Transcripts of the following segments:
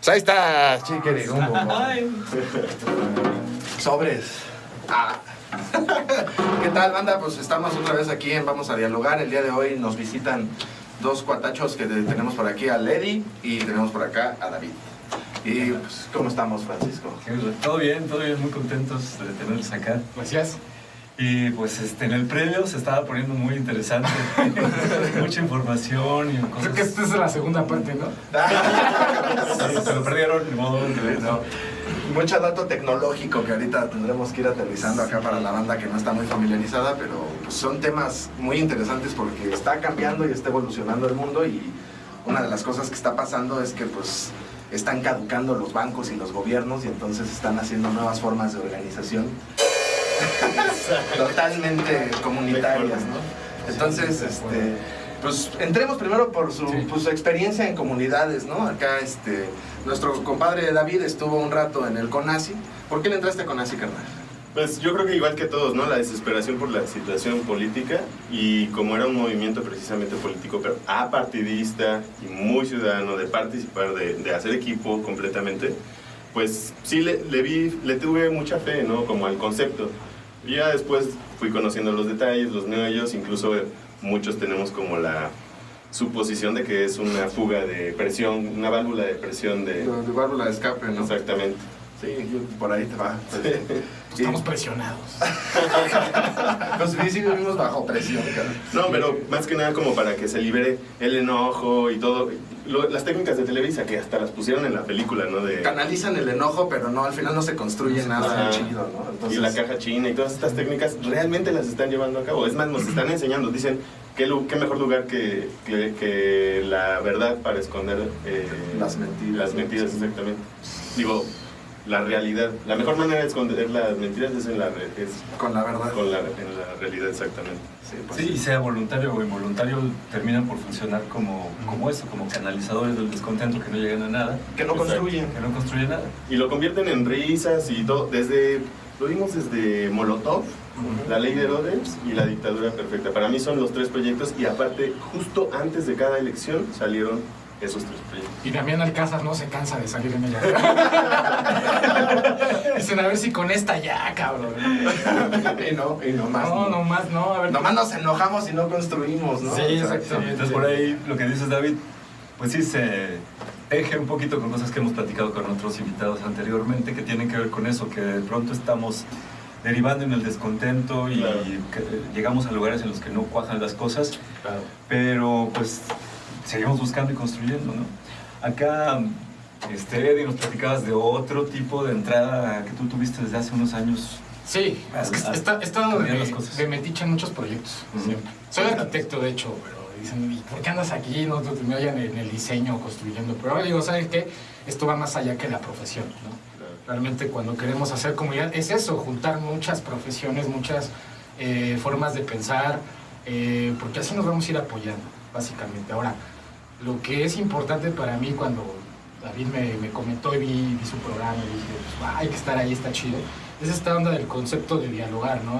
Pues ahí está, chiquirigumbo. Sobres. ¿Qué tal, banda? Pues estamos otra vez aquí en Vamos a Dialogar. El día de hoy nos visitan dos cuatachos que tenemos por aquí, a Lady, y tenemos por acá a David. Y pues, ¿cómo estamos, Francisco? Todo bien, muy contentos de tenerlos acá. Gracias. Y pues en el previo se estaba poniendo muy interesante. Mucha información y cosas. Creo que esta es la segunda parte, ¿no? Sí, se lo perdieron, de modo que no. Mucho dato tecnológico que ahorita tendremos que ir aterrizando acá para la banda que no está muy familiarizada, pero pues, son temas muy interesantes porque está cambiando y está evolucionando el mundo, y una de las cosas que está pasando es que pues están caducando los bancos y los gobiernos, y entonces están haciendo nuevas formas de organización totalmente comunitarias, ¿no? Entonces, pues entremos primero por su experiencia en comunidades, ¿no? Acá, nuestro compadre David estuvo un rato en el CONACYT. ¿Por qué le entraste a CONACYT, carnal? Pues yo creo que igual que todos, ¿no? La desesperación por la situación política, y como era un movimiento precisamente político, pero apartidista y muy ciudadano, de participar, de hacer equipo completamente, pues sí le tuve mucha fe, ¿no? Como al concepto. Y ya después fui conociendo los detalles, los meollos, incluso muchos tenemos como la suposición de que es una fuga de presión, una válvula de presión de válvula de escape, ¿no? Exactamente. Sí, por ahí te va. Pues estamos presionados. Pues sí vivimos bajo presión, cara. No, pero más que nada como para que se libere el enojo y todo. Las técnicas de Televisa, que hasta las pusieron en la película, ¿no? Canalizan el enojo, pero no, al final no se construye nada chido, ¿no? Entonces... Y la caja china y todas estas técnicas realmente las están llevando a cabo. Es más, nos están enseñando, dicen, qué mejor lugar que la verdad para esconder las mentiras. Las mentiras, exactamente. Digo, la realidad. La mejor manera de esconder las mentiras es con la verdad. En la realidad, exactamente. Sí, y sea voluntario o involuntario, terminan por funcionar como eso, como canalizadores del descontento que no llegan a nada. Que no construyen. Que no construyen nada. Y lo convierten en risas y todo. Lo vimos desde Molotov, La Ley de Herodes y La Dictadura Perfecta. Para mí son los tres proyectos, y aparte, justo antes de cada elección salieron esos tres proyectos. Y Damián Alcázar no se cansa de salir en ella. Dicen, a ver si con esta ya, cabrón. Y no más. No más no. A ver. Nomás nos enojamos y no construimos, ¿no? Sí, exactamente. Entonces por ahí lo que dices, David, pues sí se teje un poquito con cosas que hemos platicado con otros invitados anteriormente, que tienen que ver con eso, que de pronto estamos derivando en el descontento y claro, llegamos a lugares en los que no cuajan las cosas, claro, pero pues seguimos buscando y construyendo, ¿no? Acá, Eddie, nos platicabas de otro tipo de entrada que tú tuviste desde hace unos años. Sí, es que he estado de metiche en muchos proyectos, siempre. Soy arquitecto, de hecho, pero dicen, ¿y por qué andas aquí? No te me oyen en el diseño, construyendo. Pero ahora digo, ¿sabes qué? Esto va más allá que la profesión, ¿no? Realmente cuando queremos hacer comunidad es eso, juntar muchas profesiones, muchas formas de pensar, porque así nos vamos a ir apoyando, básicamente. Ahora, lo que es importante para mí cuando David me comentó y vi su programa y dije, pues, hay que estar ahí, está chido, es esta onda del concepto de dialogar, ¿no?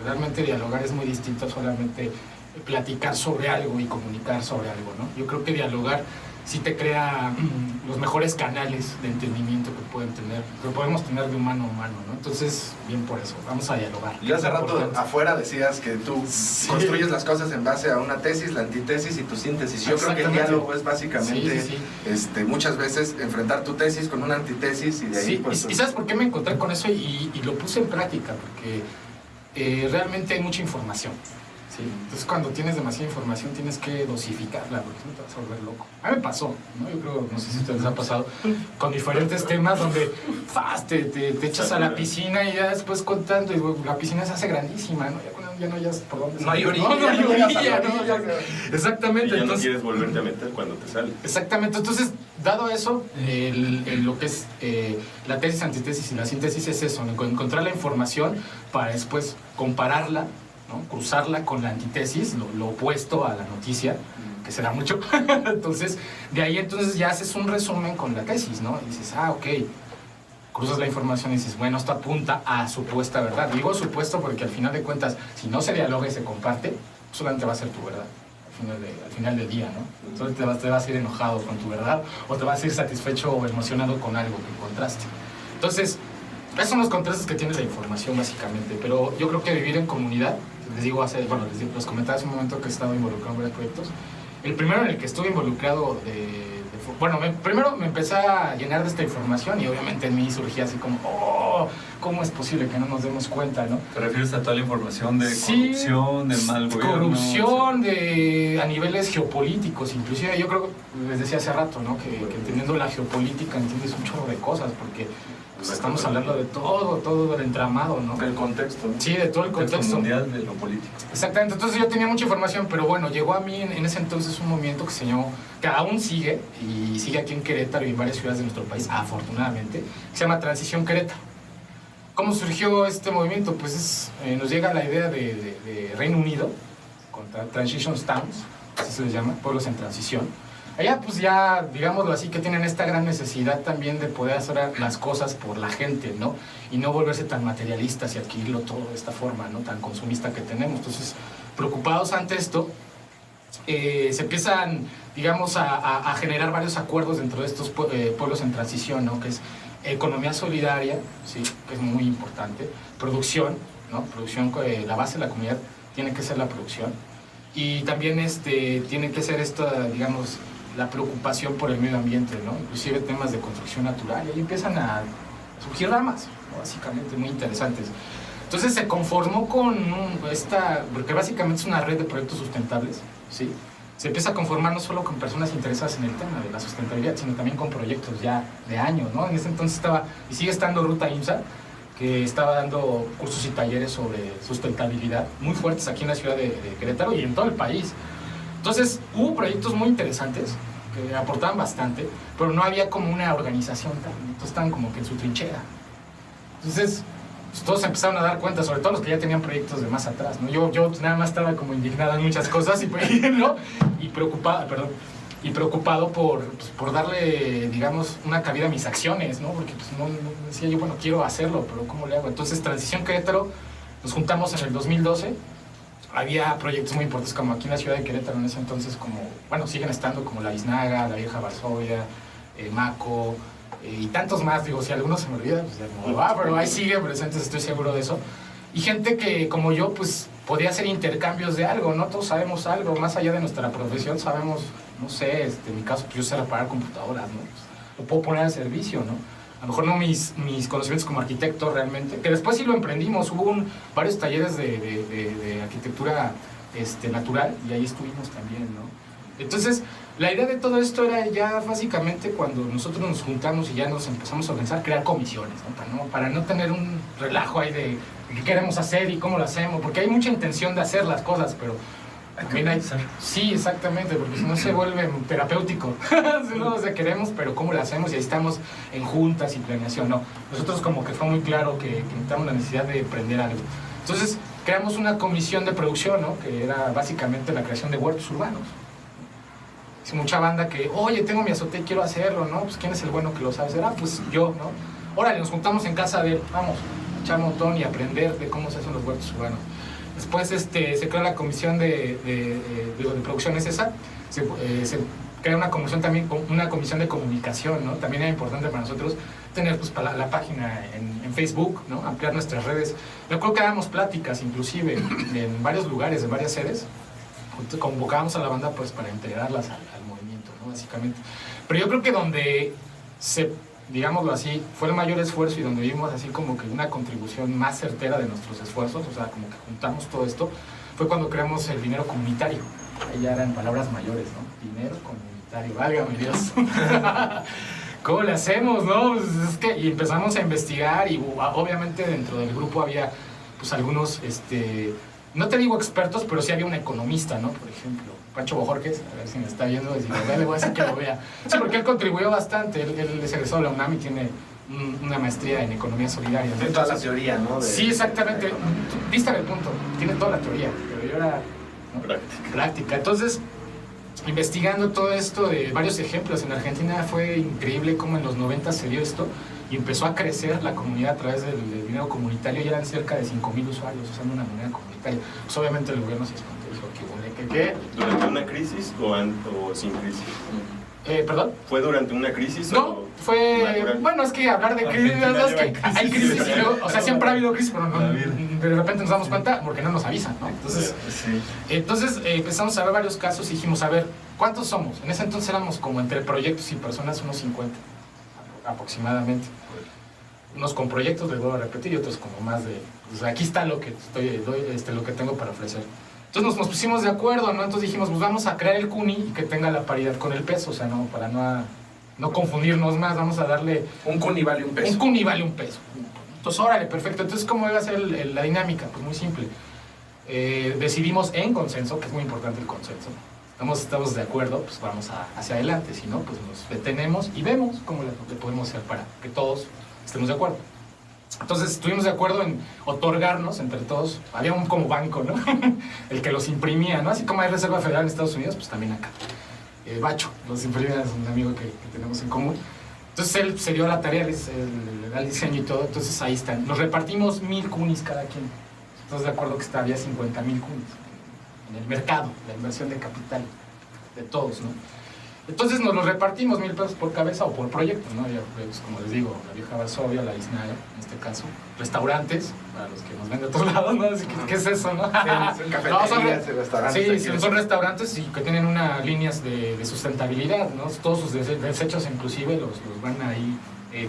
Realmente dialogar es muy distinto a solamente platicar sobre algo y comunicar sobre algo, ¿no? Yo creo que dialogar sí te crea los mejores canales de entendimiento que podemos tener de humano a humano, ¿no? Entonces, bien por eso, vamos a dialogar. Y hace rato afuera decías que tú construyes las cosas en base a una tesis, la antítesis y tu síntesis. Yo creo que el diálogo es básicamente, muchas veces, enfrentar tu tesis con una antítesis y de ahí... Pues, ¿Y sabes por qué me encontré con eso? Y lo puse en práctica, porque realmente hay mucha información. Sí, entonces cuando tienes demasiada información tienes que dosificarla, porque no te vas a volver loco. A mí me pasó, ¿no? Yo creo, no sé si a ustedes les ha pasado, con diferentes temas donde te echas a la piscina y ya después contando, y la piscina se hace grandísima, ¿no? Ya no hayas por dónde. No hay orilla. No hay orilla, ¿no? Exactamente. Y ya entonces, no quieres volverte a meter cuando te sale. Exactamente. Entonces, dado eso, lo que es la tesis, antitesis y la síntesis es eso, encontrar la información para después compararla, ¿no? Cruzarla con la antítesis, lo opuesto a la noticia, que será mucho. Entonces, de ahí entonces ya haces un resumen con la tesis, ¿no? Y dices, ok, cruzas la información y dices, bueno, esto apunta a supuesta verdad. Digo supuesto porque al final de cuentas, si no se dialoga y se comparte, solamente va a ser tu verdad. al final del día, ¿no? Entonces te vas a ir enojado con tu verdad o te vas a ir satisfecho o emocionado con algo que encontraste. Entonces, esos son los contrastes que tiene la información básicamente, pero yo creo que vivir en comunidad, les comentaba hace un momento que he estado involucrado en varios proyectos. El primero en el que estuve involucrado primero me empecé a llenar de esta información y obviamente en mí surgía así como, ¿cómo es posible que no nos demos cuenta, no? ¿Te refieres a toda la información de corrupción, de mal gobierno? Corrupción, a niveles geopolíticos, inclusive yo creo, les decía hace rato, ¿no? Que entendiendo la geopolítica entiendes un chorro de cosas, porque pues, estamos hablando de todo el entramado, ¿no? Del contexto, ¿no? Sí, de todo el contexto mundial de lo político. Exactamente, entonces yo tenía mucha información, pero bueno, llegó a mí en ese entonces un movimiento que se llamó, que aún sigue, y sigue aquí en Querétaro y en varias ciudades de nuestro país, afortunadamente, que se llama Transición Querétaro. ¿Cómo surgió este movimiento? Pues nos llega la idea de Reino Unido, contra Transition Towns, así se les llama, pueblos en transición. Allá pues ya, digámoslo así, que tienen esta gran necesidad también de poder hacer las cosas por la gente, ¿no? Y no volverse tan materialistas y adquirirlo todo de esta forma, ¿no? Tan consumista que tenemos. Entonces, preocupados ante esto, se empiezan, digamos, a generar varios acuerdos dentro de estos pueblos en transición, ¿no? Que es economía solidaria, ¿sí? Que es muy importante, producción, ¿no? Producción, la base de la comunidad tiene que ser la producción. Y también tiene que ser digamos, la preocupación por el medio ambiente, ¿no? Inclusive temas de construcción natural, y ahí empiezan a surgir ramas, ¿no? Básicamente muy interesantes. Entonces se conformó con porque básicamente es una red de proyectos sustentables, ¿sí? Se empieza a conformar no solo con personas interesadas en el tema de la sustentabilidad, sino también con proyectos ya de años, ¿no? En ese entonces estaba, y sigue estando Ruta IMSA, que estaba dando cursos y talleres sobre sustentabilidad muy fuertes aquí en la ciudad de Querétaro y en todo el país. Entonces hubo proyectos muy interesantes que aportaban bastante, pero no había como una organización entonces estaban como que en su trinchera. Entonces pues, todos empezaron a dar cuenta, sobre todo los que ya tenían proyectos de más atrás, ¿no? Yo nada más estaba como indignado en muchas cosas ¿no? y preocupado por darle, digamos, una cabida a mis acciones, ¿no? Porque pues, no decía yo, bueno, quiero hacerlo, pero ¿cómo le hago? Entonces, Transición Querétaro, nos juntamos en el 2012, había proyectos muy importantes como aquí en la ciudad de Querétaro en ese entonces, siguen estando como La Biznaga, La Vieja Varsovia, Maco, y tantos más, digo, si alguno se me olvida, pues ya no va, pero ahí siguen presentes, estoy seguro de eso. Y gente que, como yo, pues podía hacer intercambios de algo, ¿no? Todos sabemos algo, más allá de nuestra profesión, sabemos, no sé, en mi caso, pues yo sé reparar computadoras, ¿no? Pues, lo puedo poner al servicio, ¿no? A lo mejor no mis conocimientos como arquitecto realmente, que después sí lo emprendimos, hubo varios talleres de arquitectura natural y ahí estuvimos también, ¿no? Entonces, la idea de todo esto era ya básicamente cuando nosotros nos juntamos y ya nos empezamos a organizar, crear comisiones, ¿no? Para no tener un relajo ahí de qué queremos hacer y cómo lo hacemos, porque hay mucha intención de hacer las cosas, pero también sí, exactamente, porque si no se vuelve terapéutico. No, o sea, queremos, pero ¿cómo lo hacemos? Y ahí estamos en juntas y planeación, no. Nosotros como que fue muy claro que necesitamos la necesidad de emprender algo. Entonces, creamos una comisión de producción, ¿no? Que era básicamente la creación de huertos urbanos. Es mucha banda que, oye, tengo mi azotea y quiero hacerlo, ¿no? Pues, ¿quién es el bueno que lo sabe hacer? Ah, pues yo, ¿no? Órale, nos juntamos en casa de él, vamos, echar un montón y aprender de cómo se hacen los huertos urbanos. Después se crea la comisión de producción, es esa. Se crea una comisión también, una comisión de comunicación, ¿no? También era importante para nosotros tener pues, la página en Facebook, ¿no? Ampliar nuestras redes. Me acuerdo que dábamos pláticas, inclusive, en varios lugares, en varias sedes. Convocábamos a la banda pues, para integrarlas al movimiento, ¿no? Básicamente. Pero yo creo que donde digámoslo así, fue el mayor esfuerzo y donde vimos así como que una contribución más certera de nuestros esfuerzos, o sea, como que juntamos todo esto, fue cuando creamos el dinero comunitario. Ahí ya eran palabras mayores, ¿no? Dinero comunitario, válgame Dios. ¿Cómo le hacemos, no? Pues y empezamos a investigar y obviamente dentro del grupo había pues algunos, no te digo expertos, pero sí había un economista, ¿no? Por ejemplo, Pancho Bojorquez, a ver si me está viendo, le voy a decir que lo vea. Sí, porque él contribuyó bastante, él es egresado de la UNAM y tiene una maestría en economía solidaria. Tiene toda la teoría, ¿no? Sí, exactamente. Viste el punto, tiene toda la teoría, pero yo era práctica. Entonces, investigando todo esto de varios ejemplos, en Argentina fue increíble cómo en los 90 se dio esto y empezó a crecer la comunidad a través del dinero comunitario y eran cerca de 5,000 usuarios usando una moneda comunitaria. Pues obviamente el gobierno se espantó y dijo, ¿qué ¿Qué? ¿Durante una crisis o sin crisis? ¿Perdón? ¿Fue durante una crisis No, o fue... natural? Bueno, es que hablar de crisis, es que hay crisis y luego, o sea, siempre ha habido crisis, pero de repente nos damos cuenta porque no nos avisan, ¿no? Entonces empezamos a ver varios casos y dijimos, a ver, ¿cuántos somos? En ese entonces éramos como entre proyectos y personas unos 50, aproximadamente. Unos con proyectos, les vuelvo a repetir, y otros como más de... O sea, aquí está lo que lo que tengo para ofrecer. Entonces nos pusimos de acuerdo, ¿no? Entonces dijimos, pues vamos a crear el CUNY y que tenga la paridad con el peso, o sea, no, para no confundirnos más, vamos a darle... Un CUNY vale un peso. Un CUNY vale un peso. Entonces, órale, perfecto. Entonces, ¿cómo iba a ser la dinámica? Pues muy simple. Decidimos en consenso, que es muy importante el consenso. Estamos de acuerdo, pues vamos hacia adelante. Si no, pues nos detenemos y vemos cómo le podemos hacer para que todos estemos de acuerdo. Entonces estuvimos de acuerdo en otorgarnos entre todos, había un como banco, ¿no? El que los imprimía, ¿no? Así como hay Reserva Federal en Estados Unidos, pues también acá. Bacho, los imprimía, es un amigo que tenemos en común. Entonces él se dio la tarea, le da el diseño y todo, entonces ahí están. Nos repartimos 1000 CUNYs cada quien. Entonces de acuerdo que había 50,000 CUNYs en el mercado, la inversión de capital de todos, ¿no? Entonces nos los repartimos 1,000 pesos por cabeza o por proyecto, ¿no? Ya, pues, como les digo, la Vieja Varsovia, la Isnaya, en este caso, restaurantes, para los que nos ven de otros lados, ¿no? ¿Qué es eso, no? Son cafeterías y restaurantes. Sí, son restaurantes y que tienen unas líneas de sustentabilidad, ¿no? Todos sus desechos inclusive los van ahí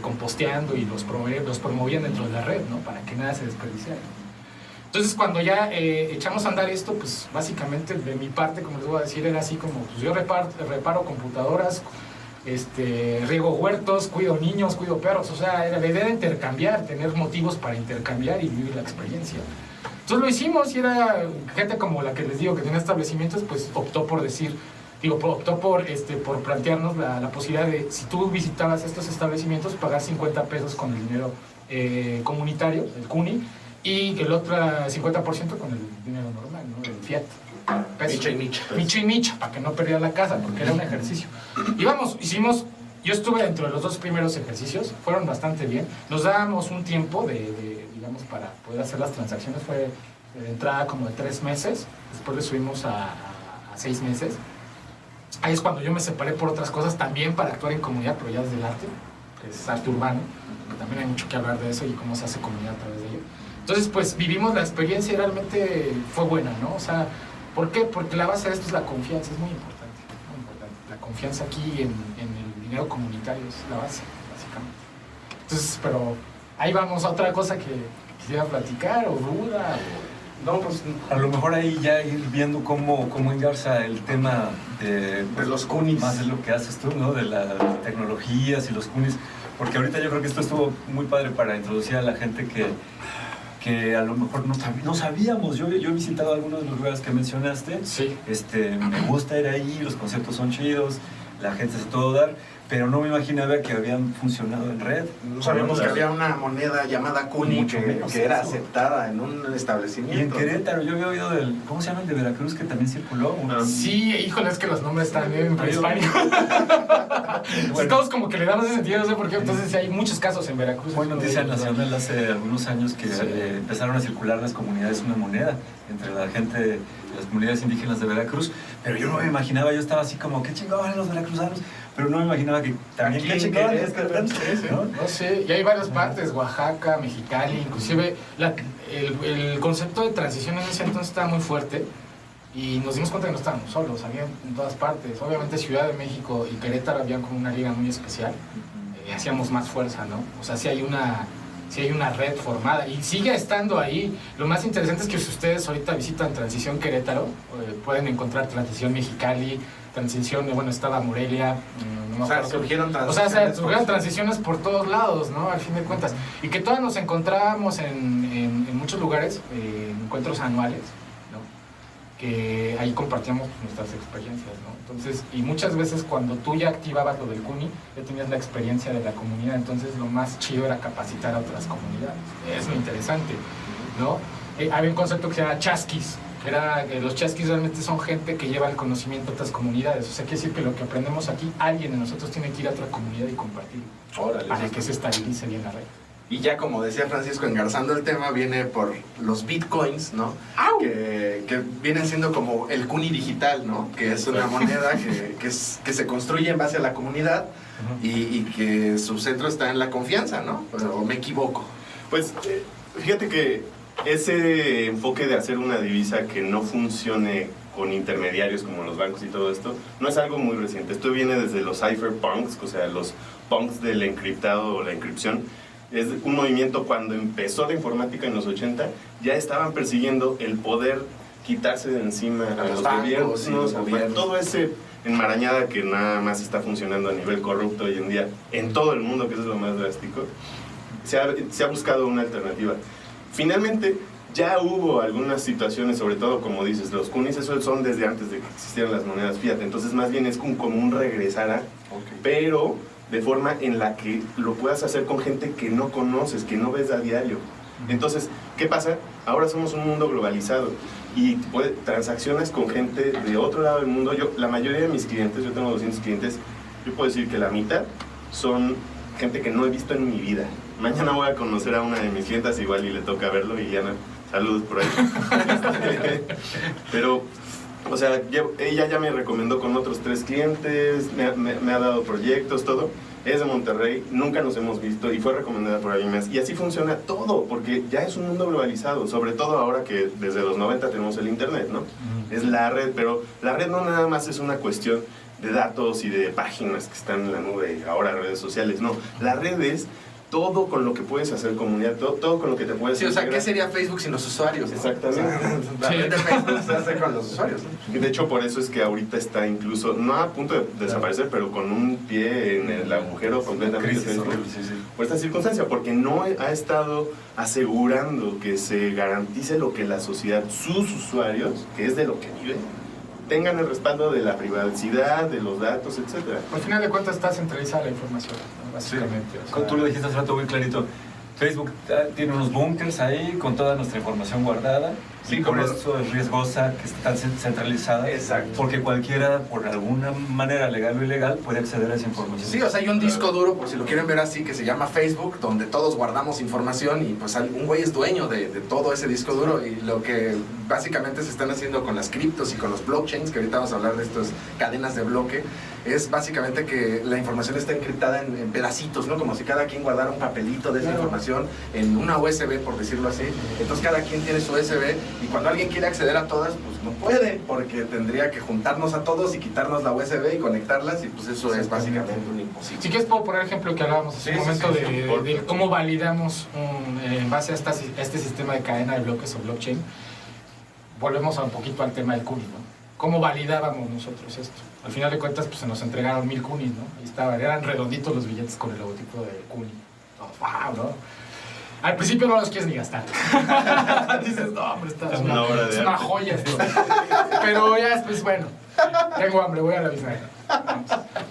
composteando y los promovían dentro de la red, ¿no? Para que nada se desperdiciara. Entonces, cuando ya echamos a andar esto, pues básicamente de mi parte, como les voy a decir, era así como, pues yo reparo computadoras, riego huertos, cuido niños, cuido perros, o sea, era la idea de intercambiar, tener motivos para intercambiar y vivir la experiencia. Entonces lo hicimos y era gente como la que les digo que tiene establecimientos, pues optó por plantearnos la posibilidad de, si tú visitabas estos establecimientos, pagar 50 pesos con el dinero comunitario, el CUNY, y el otro 50% con el dinero normal, ¿no? El fiat. Micha y micha. Micha y micha, para que no perdiera la casa, porque era un ejercicio. Y vamos, yo estuve dentro de los 2 primeros ejercicios, fueron bastante bien. Nos dábamos un tiempo digamos, para poder hacer las transacciones, fue de entrada como de 3 meses, después le subimos a 6 meses. Ahí es cuando yo me separé por otras cosas, también para actuar en comunidad, pero ya desde el arte, que es arte urbano, que también hay mucho que hablar de eso y cómo se hace comunidad a través de ello. Entonces, pues vivimos la experiencia y realmente fue buena, ¿no? O sea, ¿por qué? Porque la base de esto es la confianza, es muy importante, muy importante. La confianza aquí en el dinero comunitario es la base, básicamente. Entonces, pero ahí vamos a otra cosa que quisiera platicar, o duda, o... No, pues a lo mejor ahí ya ir viendo cómo engarza el tema de los CUNYs. Más de lo que haces tú, ¿no? De las tecnologías y los CUNYs. Porque ahorita yo creo que esto estuvo muy padre para introducir a la gente que a lo mejor no sabíamos. Yo he visitado algunos de los lugares que mencionaste. Sí. Me gusta ir ahí, los conceptos son chidos, la gente se todo dar, pero no me imaginaba que habían funcionado en red. No sabíamos que había una moneda llamada CUNY que era aceptada en un establecimiento. Y en Querétaro, yo había oído del, ¿cómo se llama el de Veracruz que también circuló? Sí, híjole, es que los nombres están bien prehispánicos. Bueno. Todos como que le damos ese sentido, no sé por qué. Entonces sí, hay muchos casos en Veracruz. Fue noticia nacional hace algunos años que empezaron a circular las comunidades una moneda entre la gente de las comunidades indígenas de Veracruz, pero yo no me imaginaba, yo estaba así como, qué chingados los veracruzanos, pero no me imaginaba que también qué chingados, ¿no? No sé, y hay varias partes, Oaxaca, Mexicali, inclusive el concepto de transición en ese entonces estaba muy fuerte y nos dimos cuenta que no estábamos solos, había en todas partes. Obviamente Ciudad de México y Querétaro habían como una liga muy especial, hacíamos más fuerza, ¿no? O sea, sí hay una red formada y sigue estando ahí. Lo más interesante es que si ustedes ahorita visitan Transición Querétaro, pueden encontrar Transición Mexicali, Transición, bueno, estaba Morelia. O sea, surgieron transiciones por todos lados, ¿no? Al fin de cuentas. Y que todas nos encontrábamos en muchos lugares, encuentros anuales, ¿no? Que ahí compartíamos nuestras experiencias, ¿no? Entonces, y muchas veces cuando tú ya activabas lo del CUNY, ya tenías la experiencia de la comunidad, entonces lo más chido era capacitar a otras comunidades. Es muy interesante, ¿no? Había un concepto que se llama chasquis, los chasquis realmente son gente que lleva el conocimiento a otras comunidades. O sea, quiere decir que lo que aprendemos aquí, alguien de nosotros tiene que ir a otra comunidad y compartirlo. Órale, para que se estabilice bien la red. Y ya como decía Francisco, engarzando el tema, viene por los bitcoins, ¿no? Que vienen siendo como el CUNY digital, ¿no? Que es una moneda que se construye en base a la comunidad y que su centro está en la confianza, ¿no? ¿O me equivoco? Pues fíjate que ese enfoque de hacer una divisa que no funcione con intermediarios como los bancos y todo esto, no es algo muy reciente. Esto viene desde los cypherpunks, o sea, los punks del encriptado o la encripción. Es un movimiento cuando empezó la informática en los 80, ya estaban persiguiendo el poder quitarse de encima a los gobiernos, todo ese enmarañada que nada más está funcionando a nivel corrupto hoy en día en todo el mundo, que eso es lo más drástico. Se ha buscado una alternativa. Finalmente, ya hubo algunas situaciones, sobre todo como dices, los CUNYs, eso son desde antes de que existieran las monedas fiat, entonces más bien es como un regresar a, pero de forma en la que lo puedas hacer con gente que no conoces, que no ves a diario. Entonces, ¿qué pasa? Ahora somos un mundo globalizado y transaccionas con gente de otro lado del mundo. La mayoría de mis clientes, yo tengo 200 clientes, yo puedo decir que la mitad son gente que no he visto en mi vida. Mañana voy a conocer a una de mis clientas igual y le toca verlo, y Diana, saludos por ahí. Pero, o sea, ella ya me recomendó con otros 3 clientes, me ha dado proyectos, todo. Es de Monterrey, nunca nos hemos visto y fue recomendada por alguien más. Y así funciona todo, porque ya es un mundo globalizado, sobre todo ahora que desde los 90 tenemos el internet, ¿no? Es la red, pero la red no nada más es una cuestión de datos y de páginas que están en la nube y ahora redes sociales, no. La red es todo con lo que puedes hacer comunidad, todo con lo que te puedes hacer. Sí, o sea, ¿qué sería Facebook sin los usuarios, ¿no? Exactamente. O sea, la red de Facebook se hace con los usuarios, ¿no? Y de hecho, por eso es que ahorita está incluso, no a punto de desaparecer, pero con un pie en el agujero completamente Facebook, por esta circunstancia, porque no ha estado asegurando que se garantice lo que la sociedad, sus usuarios, que es de lo que viven, tengan el respaldo de la privacidad, de los datos, etc. Al final de cuentas está centralizada la información, ¿no? Básicamente. Sí. O sea, tú lo dijiste hace rato muy clarito. Facebook tiene unos bunkers ahí con toda nuestra información guardada. Sí, y por eso es riesgosa que esté centralizada. Exacto. Porque cualquiera, por alguna manera legal o ilegal, puede acceder a esa información. Sí, o sea, hay un disco duro, por si lo quieren ver así, que se llama Facebook, donde todos guardamos información y pues un güey es dueño de todo ese disco duro. Y lo que básicamente se están haciendo con las criptos y con los blockchains, que ahorita vamos a hablar de estas cadenas de bloque, es básicamente que la información está encriptada en pedacitos, ¿no? Como si cada quien guardara un papelito de esa información en una USB, por decirlo así. Entonces cada quien tiene su USB y cuando alguien quiere acceder a todas, pues no puede, porque tendría que juntarnos a todos y quitarnos la USB y conectarlas, y pues eso es básicamente un imposible. Si quieres puedo poner el ejemplo que hablábamos hace un momento de cómo validamos en base a este sistema de cadena de bloques o blockchain. Volvemos un poquito al tema del CUNY, ¿no? ¿Cómo validábamos nosotros esto? Al final de cuentas, pues se nos entregaron 1000 CUNYs, ¿no? Ahí estaban, eran redonditos los billetes con el logotipo de CUNY. ¡Wow! ¿No? Al principio no los quieres ni gastar. Dices, no, hombre, es una joya esto. Pero ya después, bueno, tengo hambre, voy a la bisagra.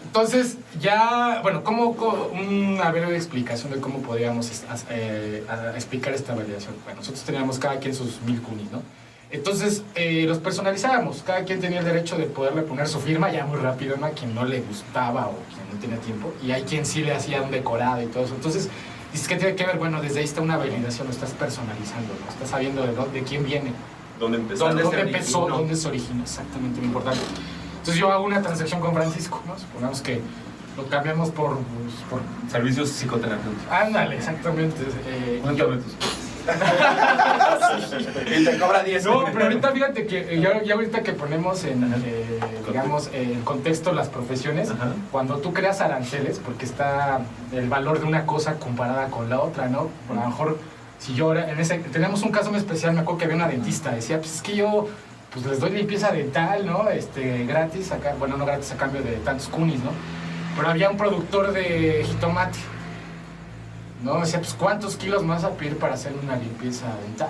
Entonces, ya, bueno, una breve explicación de cómo podríamos explicar esta validación. Bueno, nosotros teníamos cada quien sus 1000 CUNYs, ¿no? Entonces, los personalizábamos. Cada quien tenía el derecho de poderle poner su firma ya muy rápido, ¿no? A quien no le gustaba o quien no tenía tiempo. Y hay quien sí le hacía un decorado y todo eso. Entonces, dices, ¿qué tiene que ver? Bueno, desde ahí está una validación, lo estás personalizando, ¿no? Estás sabiendo de quién viene. ¿Dónde empezó? ¿Dónde se originó? Exactamente, lo importante. Entonces, yo hago una transacción con Francisco, ¿no? Supongamos que lo cambiamos por servicios psicoterapéuticos. Ándale, exactamente. Y te cobra 10. No, pero ahorita fíjate que ya ahorita que ponemos digamos, en contexto las profesiones, cuando tú creas aranceles, porque está el valor de una cosa comparada con la otra, ¿no? A lo mejor, si yo tenemos un caso muy especial, me acuerdo que había una dentista, decía, pues es que yo pues les doy limpieza dental, ¿no? Gratis, bueno, no gratis a cambio de tantos CUNYs, ¿no? Pero había un productor de jitomate, ¿no? Decía, pues, ¿cuántos kilos más a pedir para hacer una limpieza dental,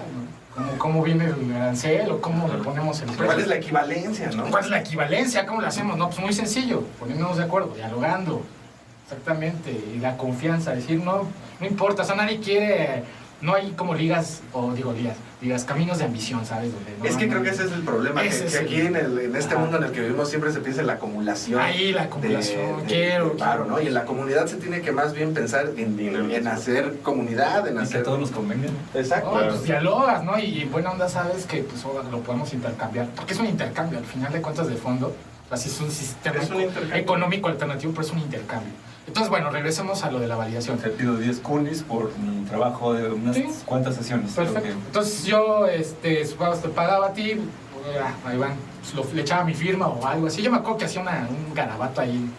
¿no? ¿Cómo viene el arancel o cómo le ponemos el precio? ¿Cuál es la equivalencia, no? ¿Cuál es la equivalencia? ¿Cómo lo hacemos? No, pues muy sencillo, poniéndonos de acuerdo, dialogando, exactamente, y la confianza, decir, no importa, o sea, nadie quiere no hay como ligas, caminos de ambición, ¿sabes? Donde Es que creo que ese es el problema, que aquí en este mundo en el que vivimos siempre se piensa en la acumulación. Ahí la acumulación, claro, ¿no? Y en la comunidad se tiene que más bien pensar en hacer comunidad, en hacer... que a todos nos convenga. Exacto. No, pues dialogas, ¿no? Y buena onda sabes que pues lo podemos intercambiar, porque es un intercambio, al final de cuentas de fondo, así es un sistema económico alternativo, pero es un intercambio. Entonces, bueno, regresemos a lo de la validación. Te pido 10 kunis por mi trabajo de unas cuantas sesiones. Perfecto. Entonces yo, supongamos, te pagaba a ti, ahí van, le echaba mi firma o algo así. Yo me acuerdo que hacía un garabato ahí,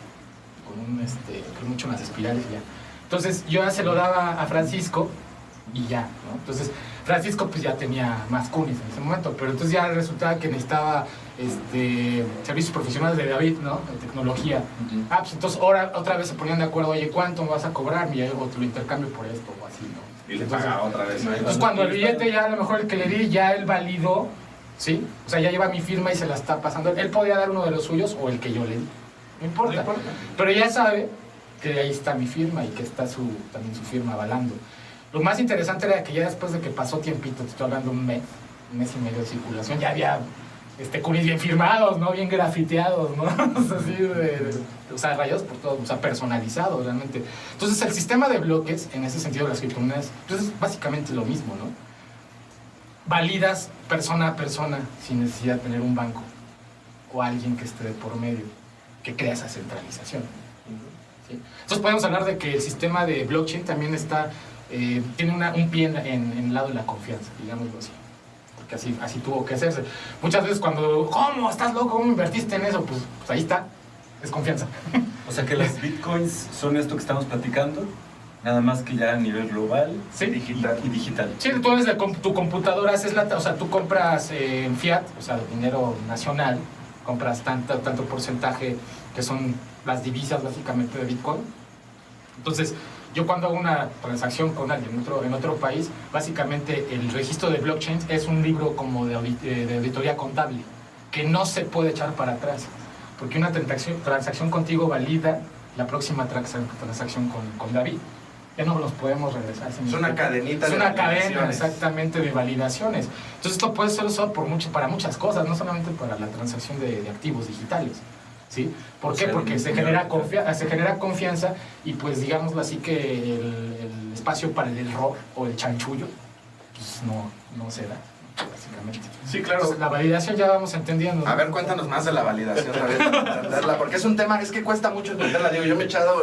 con mucho unas espirales y ya. Entonces yo ya se lo daba a Francisco y ya, ¿no? Entonces Francisco pues ya tenía más kunis en ese momento, pero entonces ya resultaba que necesitaba servicios profesionales de David, ¿no? De tecnología. Pues entonces ahora otra vez se ponían de acuerdo, oye, ¿cuánto me vas a cobrar? Y yo te lo intercambio por esto o así, ¿no? Y le pagaba otra vez. Entonces cuando el billete ya a lo mejor el que le di, ya él validó, ¿sí? O sea, ya lleva mi firma y se la está pasando. Él podía dar uno de los suyos o el que yo le di. No importa. Pero ya sabe que ahí está mi firma y que está también su firma avalando. Lo más interesante era que ya después de que pasó tiempito, te estoy hablando un mes y medio de circulación, ya había kunis bien firmados, ¿no? Bien grafiteados, ¿no? O sea, rayados por todo, o sea, personalizados realmente. Entonces, el sistema de bloques, en ese sentido, de las criptomonedas, pues es básicamente lo mismo, ¿no? Validas persona a persona sin necesidad de tener un banco o alguien que esté de por medio, que crea esa centralización. ¿Sí? Entonces, podemos hablar de que el sistema de blockchain también tiene un pie en el lado de la confianza, digámoslo así. Porque así tuvo que hacerse. Muchas veces cuando, ¿cómo? ¿Estás loco? ¿Cómo invertiste en eso? Pues ahí está, es confianza. O sea que las bitcoins son esto que estamos platicando, nada más que ya a nivel global, sí, digital. Sí, tú desde tu computadora haces o sea, tú compras en fiat, o sea, dinero nacional, compras tanto porcentaje que son las divisas básicamente de Bitcoin. Entonces, yo cuando hago una transacción con alguien en otro país, básicamente el registro de blockchain es un libro como de auditoría contable, que no se puede echar para atrás, porque una transacción contigo valida la próxima transacción con David. Ya no los podemos regresar. Es una cadenita. Es una cadena exactamente de validaciones. Entonces esto puede ser usado para muchas cosas, no solamente para la transacción de activos digitales. ¿Sí? ¿Por qué? Porque se genera confianza y pues digámoslo así que el espacio para el error o el chanchullo pues no se da, básicamente. Sí, claro. Entonces, la validación ya vamos entendiendo, ¿no? A ver, cuéntanos más de la validación, para entenderla, porque es un tema, es que cuesta mucho entenderla. Digo, yo me he echado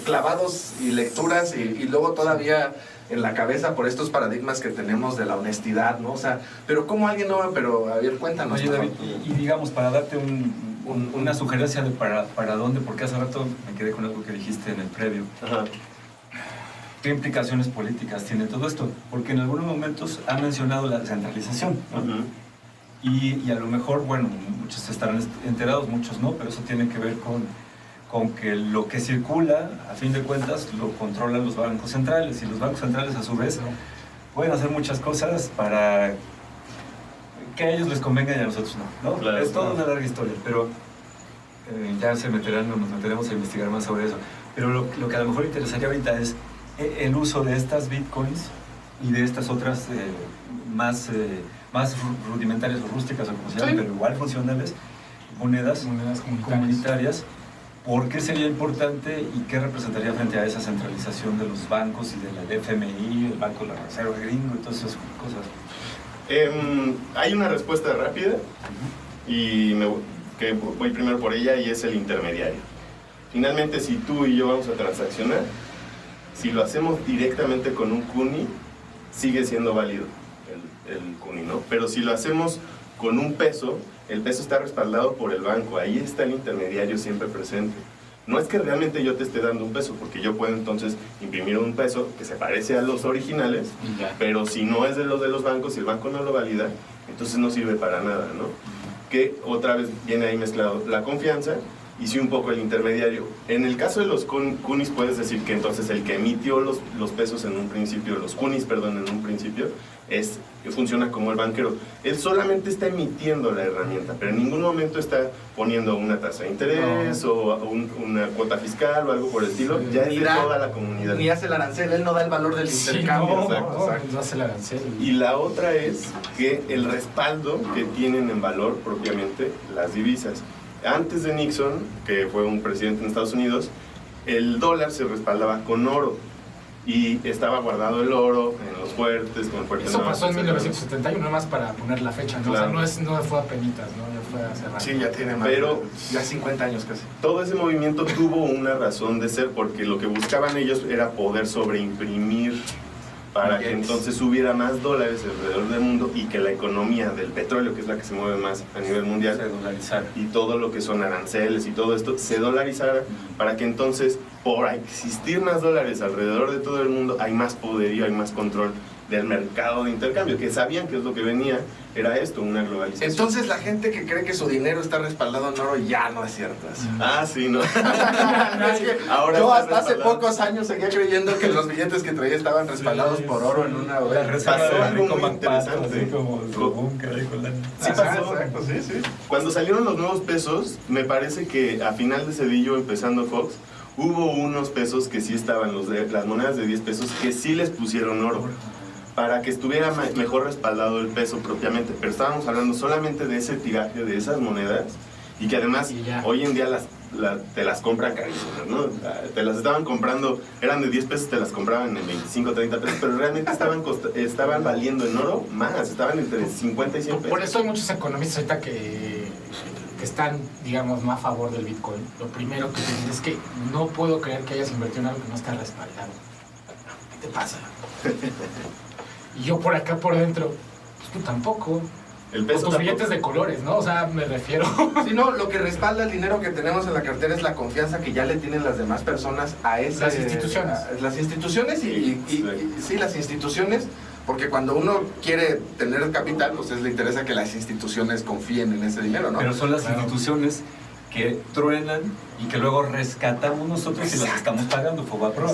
clavados y lecturas y luego todavía en la cabeza por estos paradigmas que tenemos de la honestidad, ¿no? O sea, pero ¿cómo alguien no? Pero a ver, cuéntanos. Oye, David, y digamos, para darte una sugerencia de para dónde, porque hace rato me quedé con algo que dijiste en el previo. Ajá. ¿Qué implicaciones políticas tiene todo esto? Porque en algunos momentos ha mencionado la descentralización, ¿no? Uh-huh. Y a lo mejor, bueno, muchos estarán enterados, muchos no, pero eso tiene que ver con que lo que circula, a fin de cuentas, lo controlan los bancos centrales, y los bancos centrales a su vez pueden hacer muchas cosas para que a ellos les convenga y a nosotros no. Claro, es toda una larga historia, pero ya nos meteremos a investigar más sobre eso. Pero lo que a lo mejor interesaría ahorita es el uso de estas bitcoins y de estas otras más rudimentarias o rústicas, o como se llaman, pero igual funcionales, monedas comunitarias. ¿Por qué sería importante y qué representaría frente a esa centralización de los bancos y de la FMI, el Banco de la Reserva Gringo y todas esas cosas? Hay una respuesta rápida y que voy primero por ella, y es el intermediario. Finalmente, si tú y yo vamos a transaccionar, si lo hacemos directamente con un CUNY, sigue siendo válido el CUNY, ¿no? Pero si lo hacemos con un peso, el peso está respaldado por el banco, ahí está el intermediario siempre presente. No es que realmente yo te esté dando un peso, porque yo puedo entonces imprimir un peso que se parece a los originales, pero si no es de los bancos, si el banco no lo valida, entonces no sirve para nada, ¿no? Que otra vez viene ahí mezclado la confianza y sí un poco el intermediario. En el caso de los CUNYs puedes decir que entonces el que emitió los pesos en un principio, los CUNYs, perdón, en un principio, funciona como el banquero. Él solamente está emitiendo la herramienta, pero en ningún momento está poniendo una tasa de interés o una cuota fiscal o algo por el estilo. Sí. Ya es de toda la comunidad. Ni hace el arancel, él no da el valor del intercambio. No hace el arancel. Y la otra es que el respaldo que tienen en valor propiamente las divisas. Antes de Nixon, que fue un presidente en Estados Unidos, el dólar se respaldaba con oro. Y estaba guardado el oro en los fuertes, con fuertes. Eso pasó en 1971, más para poner la fecha, ¿no? Claro. O sea, no fue a penitas, ¿no? Ya fue hace rato. Sí, ya tiene más. Pero ya 50 años casi. Todo ese movimiento tuvo una razón de ser, porque lo que buscaban ellos era poder sobreimprimir para que entonces hubiera más dólares alrededor del mundo y que la economía del petróleo, que es la que se mueve más a nivel mundial, se dolarizara. Y todo lo que son aranceles y todo esto se dolarizara, para que entonces, por existir más dólares alrededor de todo el mundo, hay más poderío, hay más control del mercado de intercambio, que sabían que es lo que venía, era esto, una globalización. Entonces la gente que cree que su dinero está respaldado en oro ya no es cierto. Ah, sí, ¿no? Es que ahora yo está hasta hace respaldado. pocos años seguía creyendo que los billetes que traía estaban respaldados por oro en una La reserva Pasó de algo Rico muy Macpato, interesante. así como su búnker ahí con la... Sí Ajá, pasó. exacto, sí. Cuando salieron los nuevos pesos, me parece que a final de Cedillo, empezando Fox, hubo unos pesos que sí estaban, las monedas de 10 pesos, que sí les pusieron oro, para que estuviera mejor respaldado el peso propiamente. Pero estábamos hablando solamente de ese tiraje, de esas monedas, y que además hoy en día te las compran carísimas, ¿no? Te las estaban comprando, eran de 10 pesos, te las compraban en 25, 30 pesos, pero realmente estaban valiendo en oro más, estaban entre 50 y 100 pesos. Por eso hay muchos economistas ahorita que están, digamos, no a favor del Bitcoin. Lo primero que dicen es que no puedo creer que hayas invertido en algo que no está respaldado. ¿Qué te pasa? Y yo por acá, por dentro, pues tú tampoco. El peso Con tus billetes de colores, ¿no? O sea, me refiero. Sí, no, lo que respalda el dinero que tenemos en la cartera es la confianza que ya le tienen las demás personas a esas... Las instituciones. Las instituciones y sí, las instituciones, porque cuando uno quiere tener capital, pues le interesa que las instituciones confíen en ese dinero, ¿no? Pero son las instituciones que truenan y que luego rescatamos nosotros y las estamos pagando, Fobaproa.